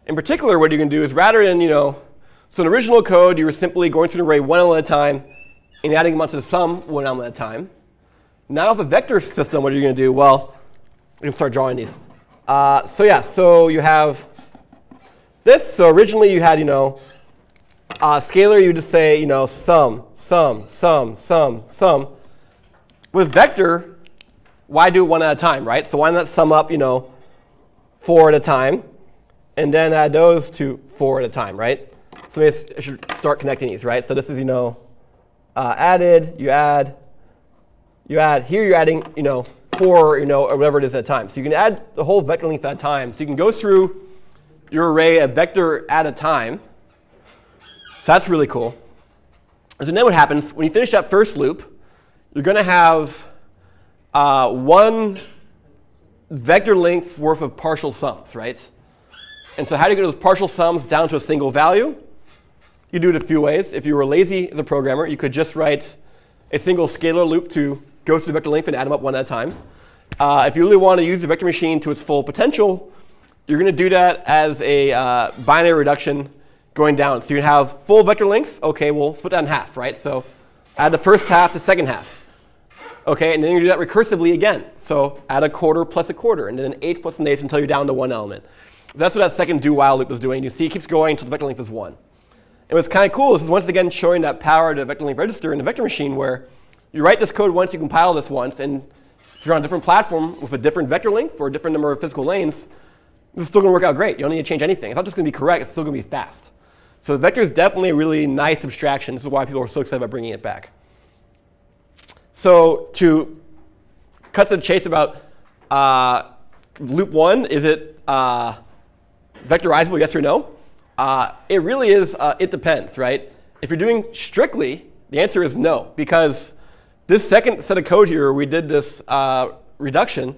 In particular, what you're going to do is rather than, so in original code, you were simply going through an array one element at a time and adding them onto the sum one element at a time. Now with a vector system, what are you going to do? Well, we can start drawing these. So you have this. So originally you had, scalar, you would just say, sum. With vector, why do it one at a time, right? So why not sum up, 4 at a time, and then add those to 4 at a time, right? So maybe I should start connecting these, right? So this is, added, you add, here you're adding, 4, or whatever it is at a time. So you can add the whole vector length at a time. So you can go through your array a vector at a time. So that's really cool. And so then what happens, when you finish that first loop, you're going to have one vector length worth of partial sums, right? And so how do you get those partial sums down to a single value? You do it a few ways. If you were lazy as a programmer, you could just write a single scalar loop to go through the vector length and add them up one at a time. If you really want to use the vector machine to its full potential, you're going to do that as a binary reduction going down. So you have full vector length. OK, we'll split that in half, right? So add the first half to the second half. OK, and then you do that recursively again. So add a quarter plus a quarter, and then an eighth plus an eighth until you're down to one element. That's what that second do while loop is doing. You see it keeps going until the vector length is 1. And what's kind of cool is once again showing that power to the vector length register in the vector machine where you write this code once, you compile this once, and if you're on a different platform with a different vector length or a different number of physical lanes, this is still going to work out great. You don't need to change anything. It's not just going to be correct. It's still going to be fast. So the vector is definitely a really nice abstraction. This is why people are so excited about bringing it back. So to cut to the chase about loop 1, is it vectorizable, yes or no? It really is, it depends, right? If you're doing strictly, the answer is no, because this second set of code here where we did this reduction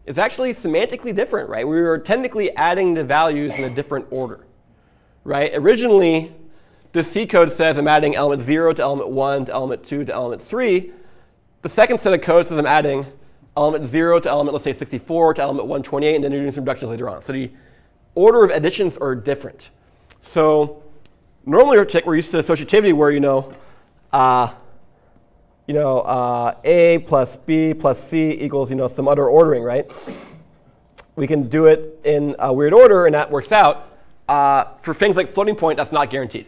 is actually semantically different, right? We were technically adding the values in a different order, right? Originally, this C code says I'm adding element 0 to element 1 to element 2 to element 3. The second set of code says I'm adding element 0 to element, let's say, 64 to element 128, and then you're doing some reductions later on. So the order of additions are different. So normally we're used to associativity where, A plus B plus C equals, some other ordering, right? We can do it in a weird order, and that works out. For things like floating point, that's not guaranteed.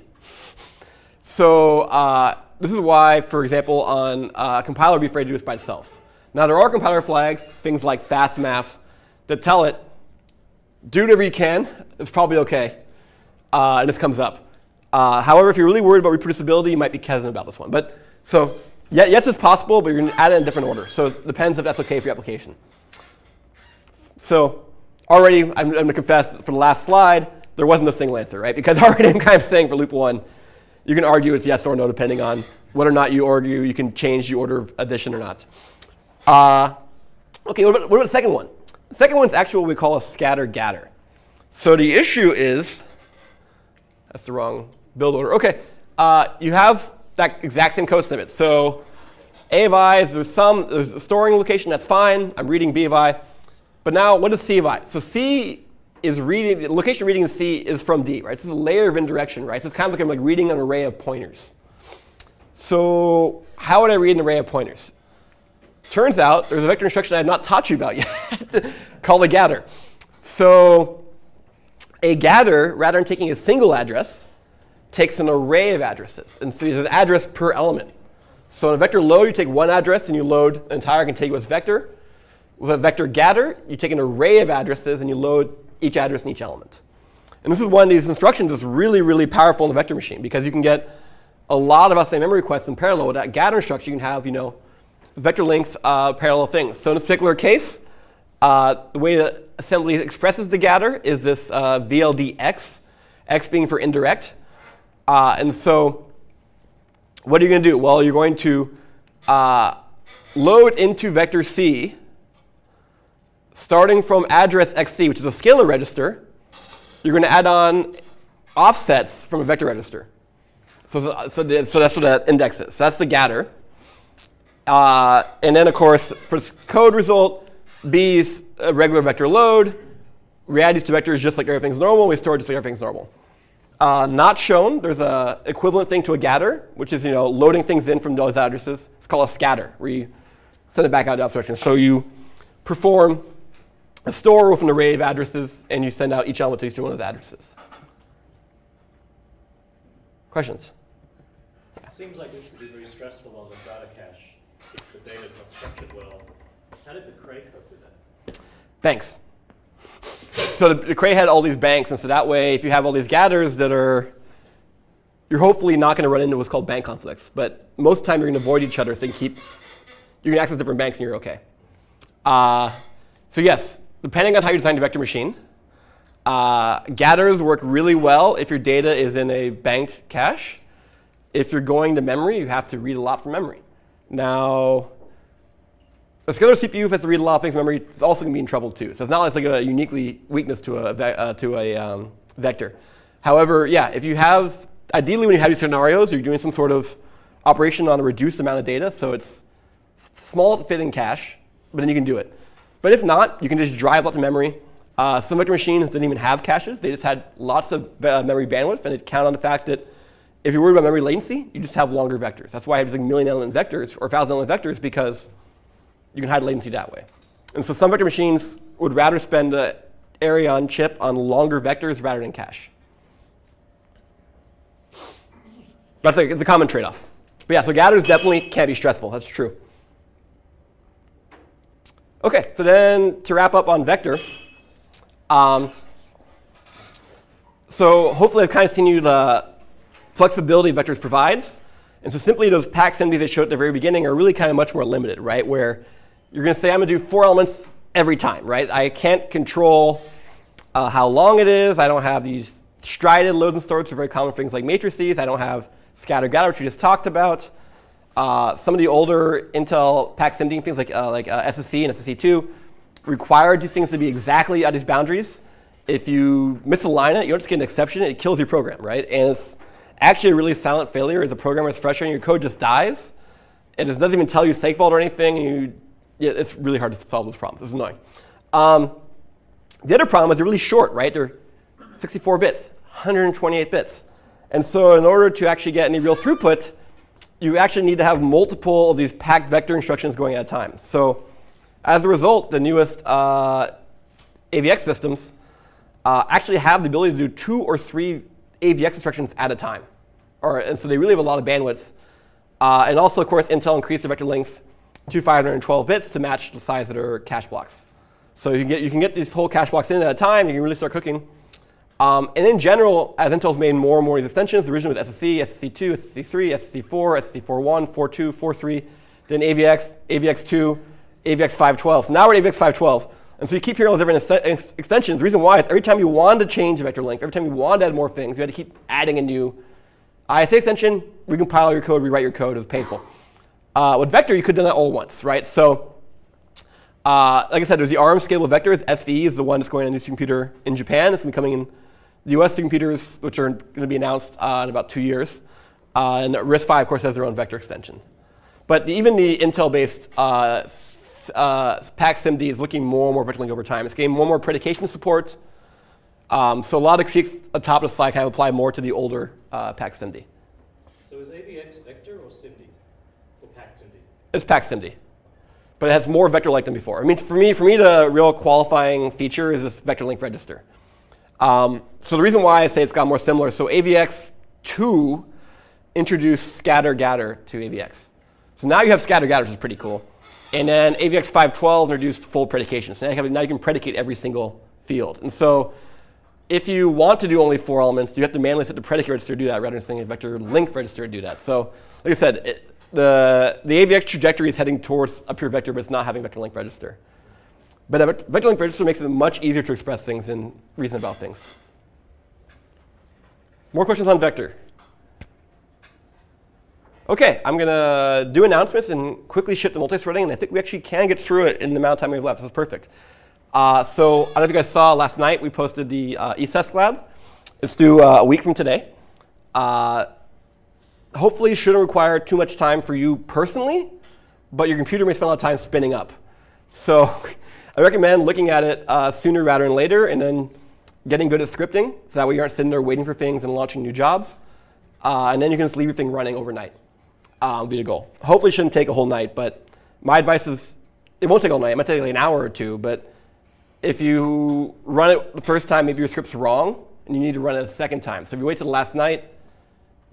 So this is why, for example, on a compiler, be afraid to do this by itself. Now, there are compiler flags, things like fastmath, that tell it, do whatever you can. It's probably OK. And this comes up. However, if you're really worried about reproducibility, you might be hesitant about this one. But so yeah, yes, it's possible, but you're going to add it in a different order. So it depends if that's OK for your application. So already, I'm going to confess, for the last slide, there wasn't a single answer, right? Because already I'm kind of saying for loop 1, you can argue it's yes or no, depending on whether or not you argue you can change the order of addition or not. OK, what about the second one? The second one's actually what we call a scatter-gatter. So the issue is, that's the wrong build order. OK, you have that exact same code snippet. So A of I, there's a storing location, that's fine. I'm reading B of I. But now, what is C of I? So C is reading, the location reading in C is from D, right? This is a layer of indirection, right? So it's kind of like I'm like reading an array of pointers. So how would I read an array of pointers? Turns out there's a vector instruction I have not taught you about yet called a gather. So a gather, rather than taking a single address, takes an array of addresses. And so there's an address per element. So in a vector load, you take one address and you load an entire contiguous vector. With a vector gather, you take an array of addresses and you load each address in each element. And this is one of these instructions that's really, really powerful in the vector machine, because you can get a lot of SA memory requests in parallel. With that gather instruction, you can have vector length parallel things. So in this particular case, the way the assembly expresses the gather is this VLDX, X being for indirect. And so what are you going to do? Well, you're going to load into vector C, starting from address XC, which is a scalar register. You're going to add on offsets from a vector register. So that's what that index is. So that's the gather. And then, of course, for this code result, B is a regular vector load. We add these two vectors just like everything's normal. We store it just like everything's normal. Not shown, there's an equivalent thing to a gather, which is loading things in from those addresses. It's called a scatter, where you send it back out to abstraction. So you perform a store with an array of addresses, and you send out each element to each one of those addresses. Questions? It seems like this would be very stressful on the data cache if the data is not structured well. How did the Cray cope with that? Thanks. So the Cray had all these banks, and so that way, if you have all these gathers that you're hopefully not going to run into what's called bank conflicts. But most of the time, you're going to avoid each other, so you can access different banks, and you're OK. So yes, depending on how you design the vector machine, gathers work really well if your data is in a banked cache. If you're going to memory, you have to read a lot from memory. Now, a scalar CPU, if it has to read a lot of things from memory, it's also going to be in trouble too. So it's not like a uniquely weakness to a vector. However, yeah, if you have, ideally when you have these scenarios, you're doing some sort of operation on a reduced amount of data, so it's small to fit in cache, but then you can do it. But if not, you can just drive lots of memory. Some vector machines didn't even have caches. They just had lots of memory bandwidth, and it counted on the fact that if you're worried about memory latency, you just have longer vectors. That's why I have like million element vectors or 1,000 element vectors, because you can hide latency that way. And so some vector machines would rather spend the area on chip on longer vectors rather than cache. That's it's a common trade-off. But yeah, so gathers definitely can be stressful. That's true. OK, so then to wrap up on vector, so hopefully I've kind of seen you the flexibility vectors provides. And so simply those pack SIMDs I showed at the very beginning are really kind of much more limited, right? Where you're going to say, I'm going to do 4 elements every time, right? I can't control how long it is. I don't have these strided loads and stores, which are very common for things like matrices. I don't have scatter gather, which we just talked about. Some of the older Intel pack SIMD things like SSC and SSC2 required these things to be exactly at these boundaries. If you misalign it, you don't just get an exception. It kills your program, right? And it's actually a really silent failure. As a programmer, it's frustrating. Your code just dies. And it doesn't even tell you sake fault or anything. And it's really hard to solve those problems. It's annoying. The other problem is they're really short, right? They're 64 bits, 128 bits. And so in order to actually get any real throughput, you actually need to have multiple of these packed vector instructions going at a time. So as a result, the newest AVX systems actually have the ability to do 2 or 3 AVX instructions at a time. And so they really have a lot of bandwidth. And also, of course, Intel increased the vector length to 512 bits to match the size of their cache blocks. So you can get these whole cache blocks in at a time. You can really start cooking. And in general, as Intel's made more and more of these extensions, originally with SSC, SSC2, SSC3, SSC4, SSC41, 42, 43, then AVX, AVX2, AVX 512. So now we're at AVX 512. And so you keep hearing all these different extensions. The reason why is every time you want to change the vector length, every time you want to add more things, you had to keep adding a new ISA extension, recompile your code, rewrite your code. It was painful. With vector, you could have done that all at once, right? So like I said, there's the ARM scalable vectors. SVE is the one that's going on the supercomputer in Japan. It's going to be coming in the US supercomputers, which are going to be announced in about 2 years. And RISC-V, of course, has their own vector extension. But even the Intel-based pack SIMD is looking more and more vector link over time. It's getting more and more predication support. So a lot of the critiques at the top of the slide kind of apply more to the older pack SIMD. So is AVX vector or SIMD? Or pack SIMD? It's pack SIMD. But it has more vector-like than before. I mean, for me, the real qualifying feature is this vector link register. So the reason why I say it's got more similar, so AVX2 introduced scatter gather to AVX. So now you have scatter gather, which is pretty cool. And then AVX 512 introduced full predication. So now you can predicate every single field. And so if you want to do only 4 elements, you have to manually set the predicate register to do that rather than setting a vector link register to do that. So like I said, the AVX trajectory is heading towards a pure vector, but it's not having vector link register. But a vector link register makes it much easier to express things and reason about things. More questions on vector? OK, I'm going to do announcements and quickly ship the multi-threading. And I think we actually can get through it in the amount of time we have left. This is perfect. So I don't know if you guys saw last night, we posted the ESES lab. It's due a week from today. Hopefully, it shouldn't require too much time for you personally. but your computer may spend a lot of time spinning up. So I recommend looking at it sooner rather than later, and then getting good at scripting, so that way you aren't sitting there waiting for things and launching new jobs. And then you can just leave your thing running overnight. Would be the goal. Hopefully it shouldn't take a whole night, but my advice is it won't take all night. It might take like an hour or two, but if you run it the first time, maybe your script's wrong, and you need to run it a second time. So if you wait till the last night,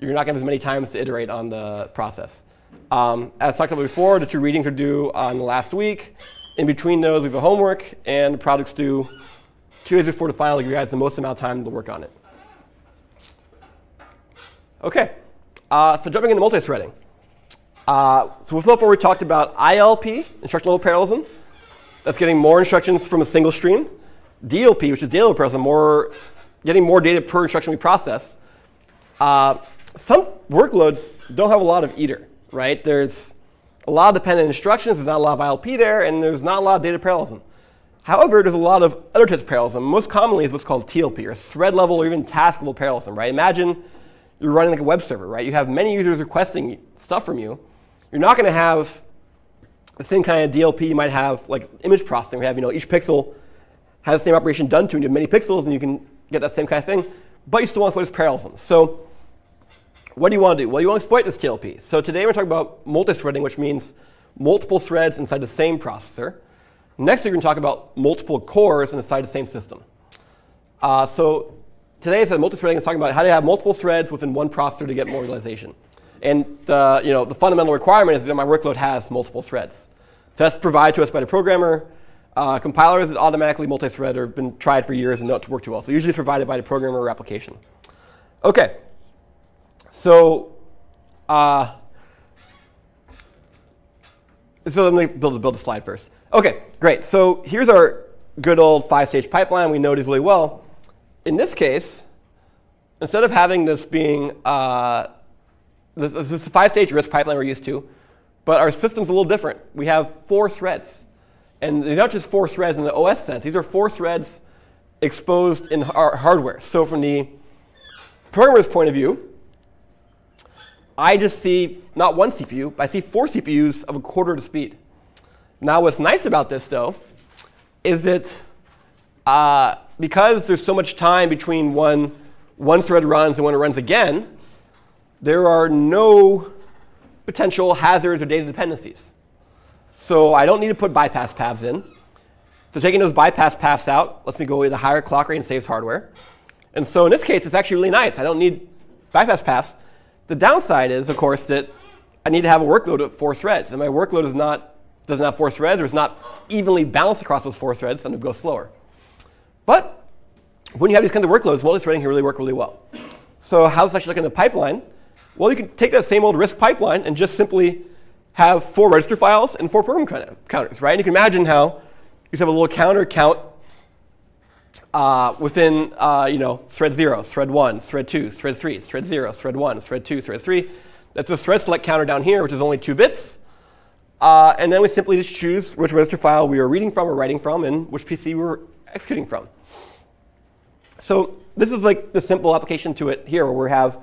you're not going to have as many times to iterate on the process. As talked about before, the 2 readings are due on the last week. In between those, we have a homework, and the project's due 2 days before the final to give you guys the most amount of time to work on it. OK, so jumping into multi-threading. So before we talked about ILP, instruction level parallelism. That's getting more instructions from a single stream. DLP, which is data level parallelism, getting more data per instruction we process. Some workloads don't have a lot of either, right? There's a lot of dependent instructions. There's not a lot of ILP there, and there's not a lot of data parallelism. However, there's a lot of other types of parallelism. Most commonly is what's called TLP, or thread level or even task level parallelism, right? Imagine you're running like a web server, right? You have many users requesting stuff from you. You're not going to have the same kind of DLP you might have like image processing. We have, each pixel has the same operation done to it. You have many pixels, and you can get that same kind of thing. But you still want to exploit this parallelism. So what do you want to do? Well, you want to exploit this TLP. So today we're talking about multi-threading, which means multiple threads inside the same processor. Next, we're going to talk about multiple cores inside the same system. So today, multi-threading is talking about how to have multiple threads within one processor to get more utilization. And the fundamental requirement is that my workload has multiple threads. So that's provided to us by the programmer. Compilers is automatically multi-thread or been tried for years and not to work too well. So usually it's provided by the programmer or application. OK, so let me build a slide first. OK, great. So here's our good old 5-stage pipeline we know these really well. In this case, instead of having this being this is the 5-stage risk pipeline we're used to, but our system's a little different. We have 4 threads. And they're not just 4 threads in the OS sense. These are 4 threads exposed in our hardware. So from the programmer's point of view, I just see not 1 CPU, but I see 4 CPUs of a quarter the speed. Now what's nice about this, though, is that because there's so much time between one thread runs and when it runs again, there are no potential hazards or data dependencies. So I don't need to put bypass paths in. So taking those bypass paths out lets me go with a higher clock rate and saves hardware. And so in this case, it's actually really nice. I don't need bypass paths. The downside is, of course, that I need to have a workload of 4 threads. And my workload doesn't have 4 threads, or is not evenly balanced across those 4 threads, and it goes slower. But when you have these kinds of workloads, multi-threading can really work really well. So how does this actually look in the pipeline? Well, you can take that same old risk pipeline and just simply have 4 register files and 4 program counters, right? And you can imagine how you just have a little counter count within thread 0, thread 1, thread 2, thread 3, thread 0, thread 1, thread 2, thread 3. That's the thread select counter down here, which is only 2 bits. And then we simply just choose which register file we are reading from or writing from and which PC we're executing from. So this is like the simple application to it here, where we have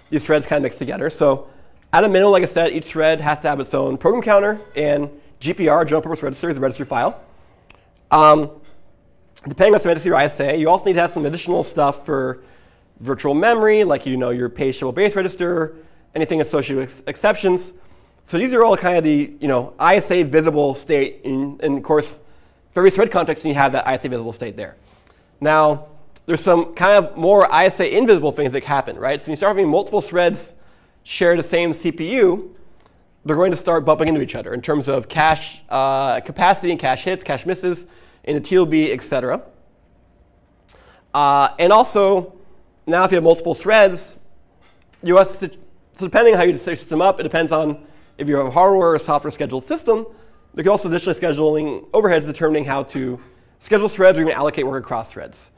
these threads kind of mixed together. So at a minimum, like I said, each thread has to have its own program counter, and GPR, general purpose register, is a register file. Depending on semantics of your ISA, you also need to have some additional stuff for virtual memory, like your page table base register, anything associated with exceptions. So these are all kind of the ISA visible state. And of course, for every thread context, you have that ISA visible state there. Now, there's some kind of more ISA invisible things that happen, right? So when you start having multiple threads share the same CPU, they're going to start bumping into each other in terms of cache capacity and cache hits, cache misses, in the TLB, et cetera. And also, now if you have multiple threads, so depending on how you set your system up, it depends on if you have a hardware or software scheduled system. There can also additionally scheduling overheads determining how to schedule threads or even allocate work across threads.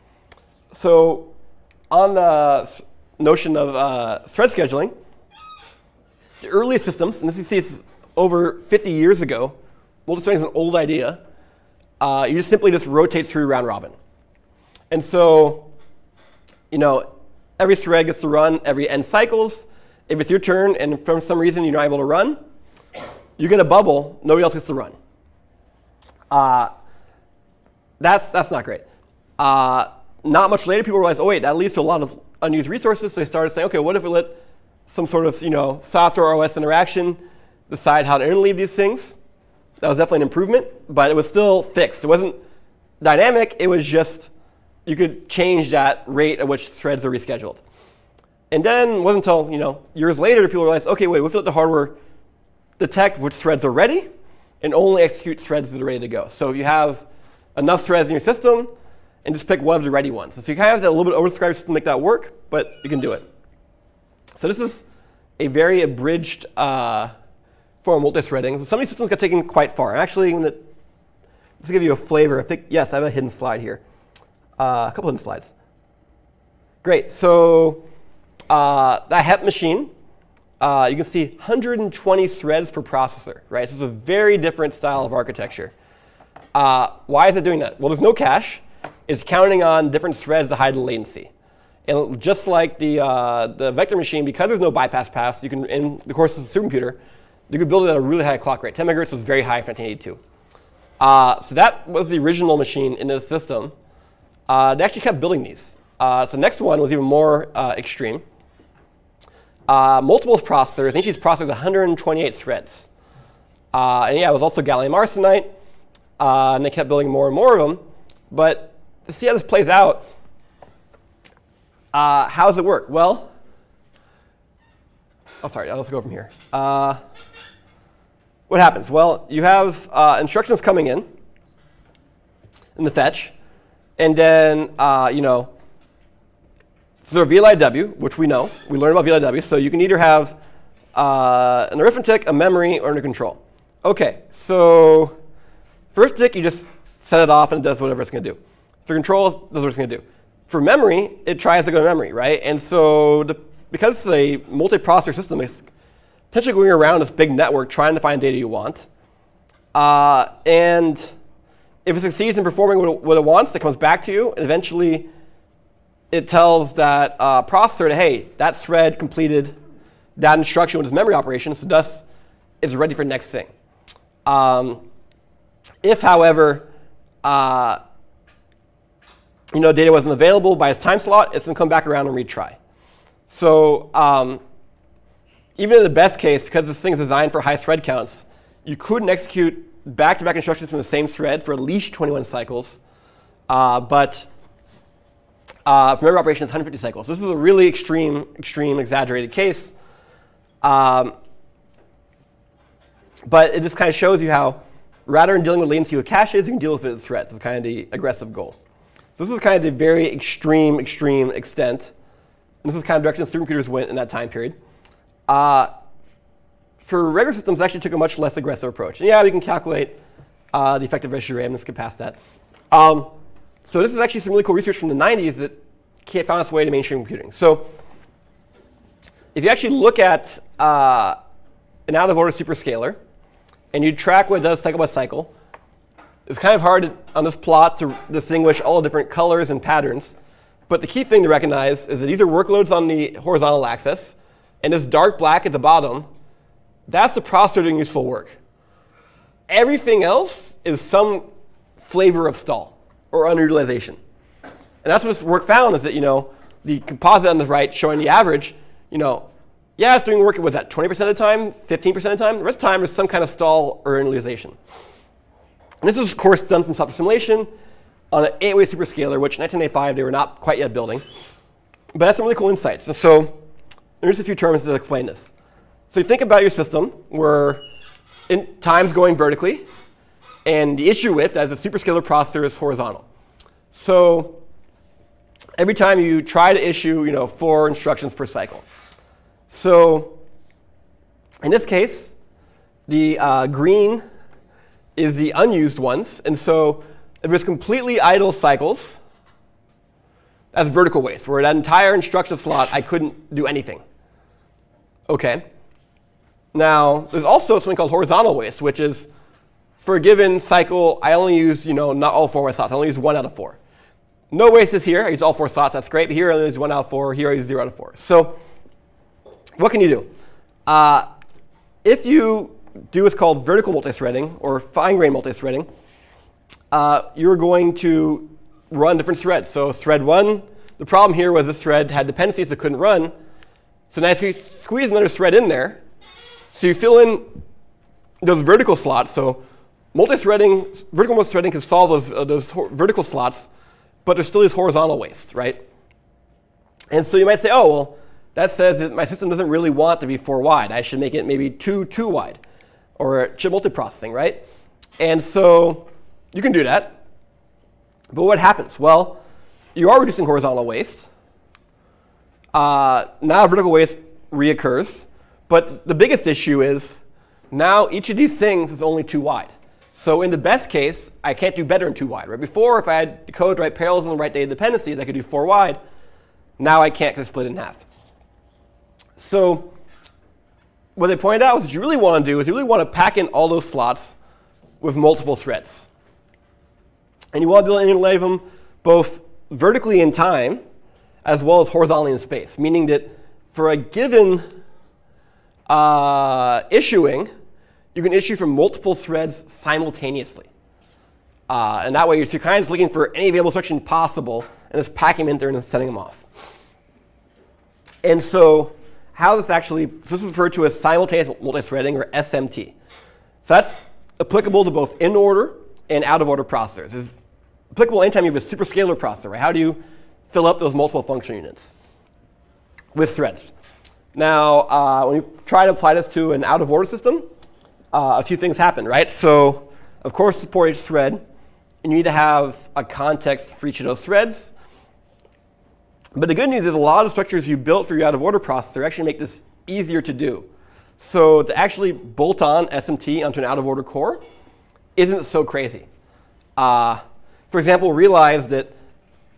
So on the notion of thread scheduling, the earliest systems, and this you see is over 50 years ago, multi-threading is an old idea. You just simply rotate through round robin. And so, every thread gets to run every n cycles. If it's your turn and for some reason you're not able to run, you get a bubble, nobody else gets to run. That's not great. Not much later, people realized, oh wait, that leads to a lot of unused resources. So they started saying, okay, what if we let some sort of software OS interaction decide how to interleave these things? That was definitely an improvement, but it was still fixed. It wasn't dynamic. It was just you could change that rate at which threads are rescheduled. And then it wasn't until years later people realized, okay, wait, we have to let the hardware detect which threads are ready and only execute threads that are ready to go. So if you have enough threads in your system, and just pick one of the ready ones. So you kind of have to a little bit overscribe system to make that work, but you can do it. So this is a very abridged form of multi-threading. So some of these systems got taken quite far. Actually, just to give you a flavor, I think, yes, I have a hidden slide here. A couple hidden slides. Great. So that HEP machine, you can see 120 threads per processor, right? So it's a very different style of architecture. Why is it doing that? Well, there's no cache. It's counting on different threads to hide the latency. And just like the vector machine, because there's no bypass paths, you can, in the course of the supercomputer, you could build it at a really high clock rate. 10 megahertz was very high for 1982. So that was the original machine in this system. They actually kept building these. So the next one was even more extreme. Multiples processors, and each of these processors 128 threads. And yeah, it was also gallium arsenide. And they kept building more and more of them. But to see how this plays out, how does it work? Well, let's go from here. What happens? Well, you have instructions coming in the fetch, and then so VLIW, which we know, we learned about VLIW. So you can either have an arithmetic, a memory, or a control. Okay, so for arithmetic, you just set it off and it does whatever it's going to do. For control, it does what it's going to do. For memory, it tries to go to memory, right? And so because it's a multi-processor system, it's potentially going around this big network trying to find data you want. And if it succeeds in performing what it wants, it comes back to you, and eventually it tells that processor, hey, that thread completed that instruction with its memory operation, so thus it's ready for the next thing. If, however, data wasn't available by its time slot, it's going to come back around and retry. So even in the best case, because this thing is designed for high thread counts, you couldn't execute back-to-back instructions from the same thread for at least 21 cycles. But for memory operation, it's 150 cycles. This is a really extreme, exaggerated case. But it just kind of shows you how, rather than dealing with latency with caches, you can deal with it with threads. It's kind of the aggressive goal. So this is kind of the very extreme extent. And this is kind of the direction supercomputers went in that time period. For regular systems, it actually took a much less aggressive approach. And yeah, we can calculate the effective registry rate. I'm going to skip past that. So this is actually some really cool research from the 90s that found its way to mainstream computing. So if you actually look at an out-of-order superscalar, and you track what it does cycle by cycle, it's kind of hard on this plot to distinguish all the different colors and patterns. But the key thing to recognize is that these are workloads on the horizontal axis, and this dark black at the bottom, that's the processor doing useful work. Everything else is some flavor of stall or underutilization. And that's what this work found, is that the composite on the right showing the average, yeah, it's doing work, was that 20% of the time, 15% of the time? The rest of the time, there's some kind of stall or underutilization. And this is, of course, done from software simulation on an 8-way superscaler, which in 1985 they were not quite yet building. But that's some really cool insights. So here's a few terms to explain this. So you think about your system where time's going vertically, and the issue width as a superscalar processor is horizontal. So every time you try to issue 4 instructions per cycle. So in this case, the green is the unused ones. And so if there's completely idle cycles, that's vertical waste, where that entire instruction slot, I couldn't do anything. OK. Now, there's also something called horizontal waste, which is for a given cycle, I only use not all 4 of my slots. I only use 1 out of 4. No waste is here. I use all 4 slots. That's great. But here I only use 1 out of 4. Here I use 0 out of 4. So what can you do? If you do what's called vertical multithreading or fine-grained multithreading, you're going to run different threads. So thread 1, the problem here was this thread had dependencies that couldn't run. So now you squeeze another thread in there. So you fill in those vertical slots. So vertical multithreading can solve those vertical slots, but there's still this horizontal waste, right? And so you might say, oh, well, that says that my system doesn't really want to be 4 wide. I should make it maybe 2 wide, or chip multiprocessing, right? And so you can do that. But what happens? Well, you are reducing horizontal waste. Now vertical waste reoccurs. But the biggest issue is now each of these things is only 2 wide. So in the best case, I can't do better than 2 wide. Right? Before, if I had the code, right parallelism, right data dependencies, I could do 4 wide. Now I can't because it's split in half. So what they pointed out was what you really want to do is you really want to pack in all those slots with multiple threads. And you want to be able to interlay them both vertically in time as well as horizontally in space, meaning that for a given issuing, you can issue from multiple threads simultaneously. And that way you're kind of looking for any available instruction possible and just packing them in there and sending them off. And so how this is referred to as simultaneous multithreading, or SMT. So that's applicable to both in-order and out-of-order processors. It's applicable anytime you have a superscalar processor, right? How do you fill up those multiple function units with threads? Now, when you try to apply this to an out-of-order system, a few things happen, right? So, of course, support each thread. And you need to have a context for each of those threads. But the good news is a lot of structures you built for your out-of-order processor actually make this easier to do. So to actually bolt on SMT onto an out-of-order core isn't so crazy. For example, realize that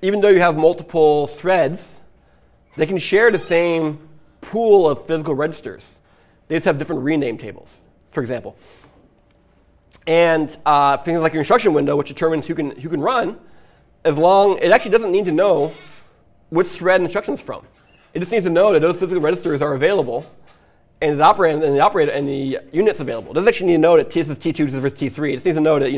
even though you have multiple threads, they can share the same pool of physical registers. They just have different rename tables, for example. And things like your instruction window, which determines who can run, it actually doesn't need to know which thread instruction is from. It just needs to know that those physical registers are available and the unit's available. It doesn't actually need to know that this is T2, this is T3. It just needs to know that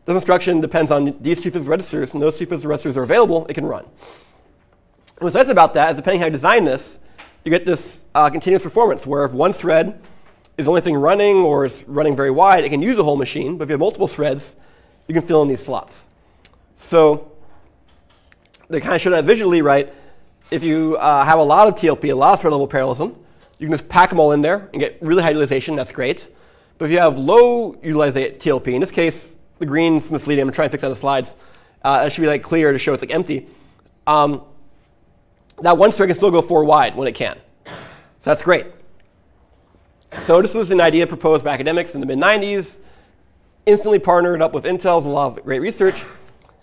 this instruction depends on these 2 physical registers, and those 2 physical registers are available, it can run. And what's nice about that is depending how you design this, you get this continuous performance where if one thread is the only thing running or is running very wide, it can use the whole machine. But if you have multiple threads, you can fill in these slots. So they kind of show that visually, right? If you have a lot of TLP, a lot of thread level parallelism, you can just pack them all in there and get really high utilization. That's great. But if you have low utilization TLP, in this case, the green's misleading. I'm going to try and fix that on the slides. It should be clear to show it's empty. That one thread can still go 4 wide when it can. So that's great. So this was an idea proposed by academics in the mid-90s, instantly partnered up with Intel with a lot of great research.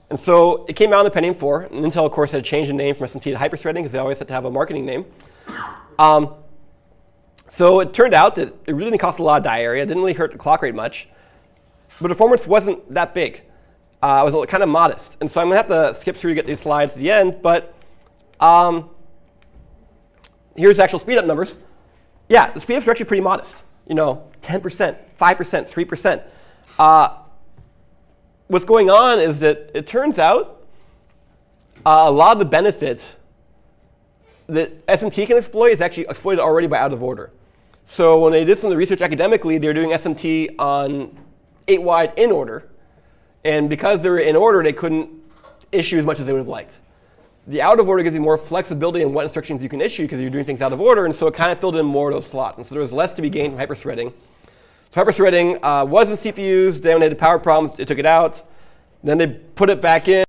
And so it came out in the Pentium 4. And Intel, of course, had changed the name from SMT to hyperthreading because they always had to have a marketing name. So it turned out that it really didn't cost a lot of die area. It didn't really hurt the clock rate much. But performance wasn't that big. It was kind of modest. And so I'm going to have to skip through to get these slides at the end. But here's the actual speed-up numbers. Yeah, the speed-ups are actually pretty modest. 10%, 5%, 3%. What's going on is that it turns out a lot of the benefits that SMT can exploit is actually exploited already by out-of-order. So when they did some of the research academically, they were doing SMT on 8 wide in order. And because they were in order, they couldn't issue as much as they would have liked. The out-of-order gives you more flexibility in what instructions you can issue because you're doing things out of order. And so it kind of filled in more of those slots. And so there was less to be gained from hyperthreading. So hyperthreading was in CPUs. Then when they had power problems, they took it out. Then they put it back in.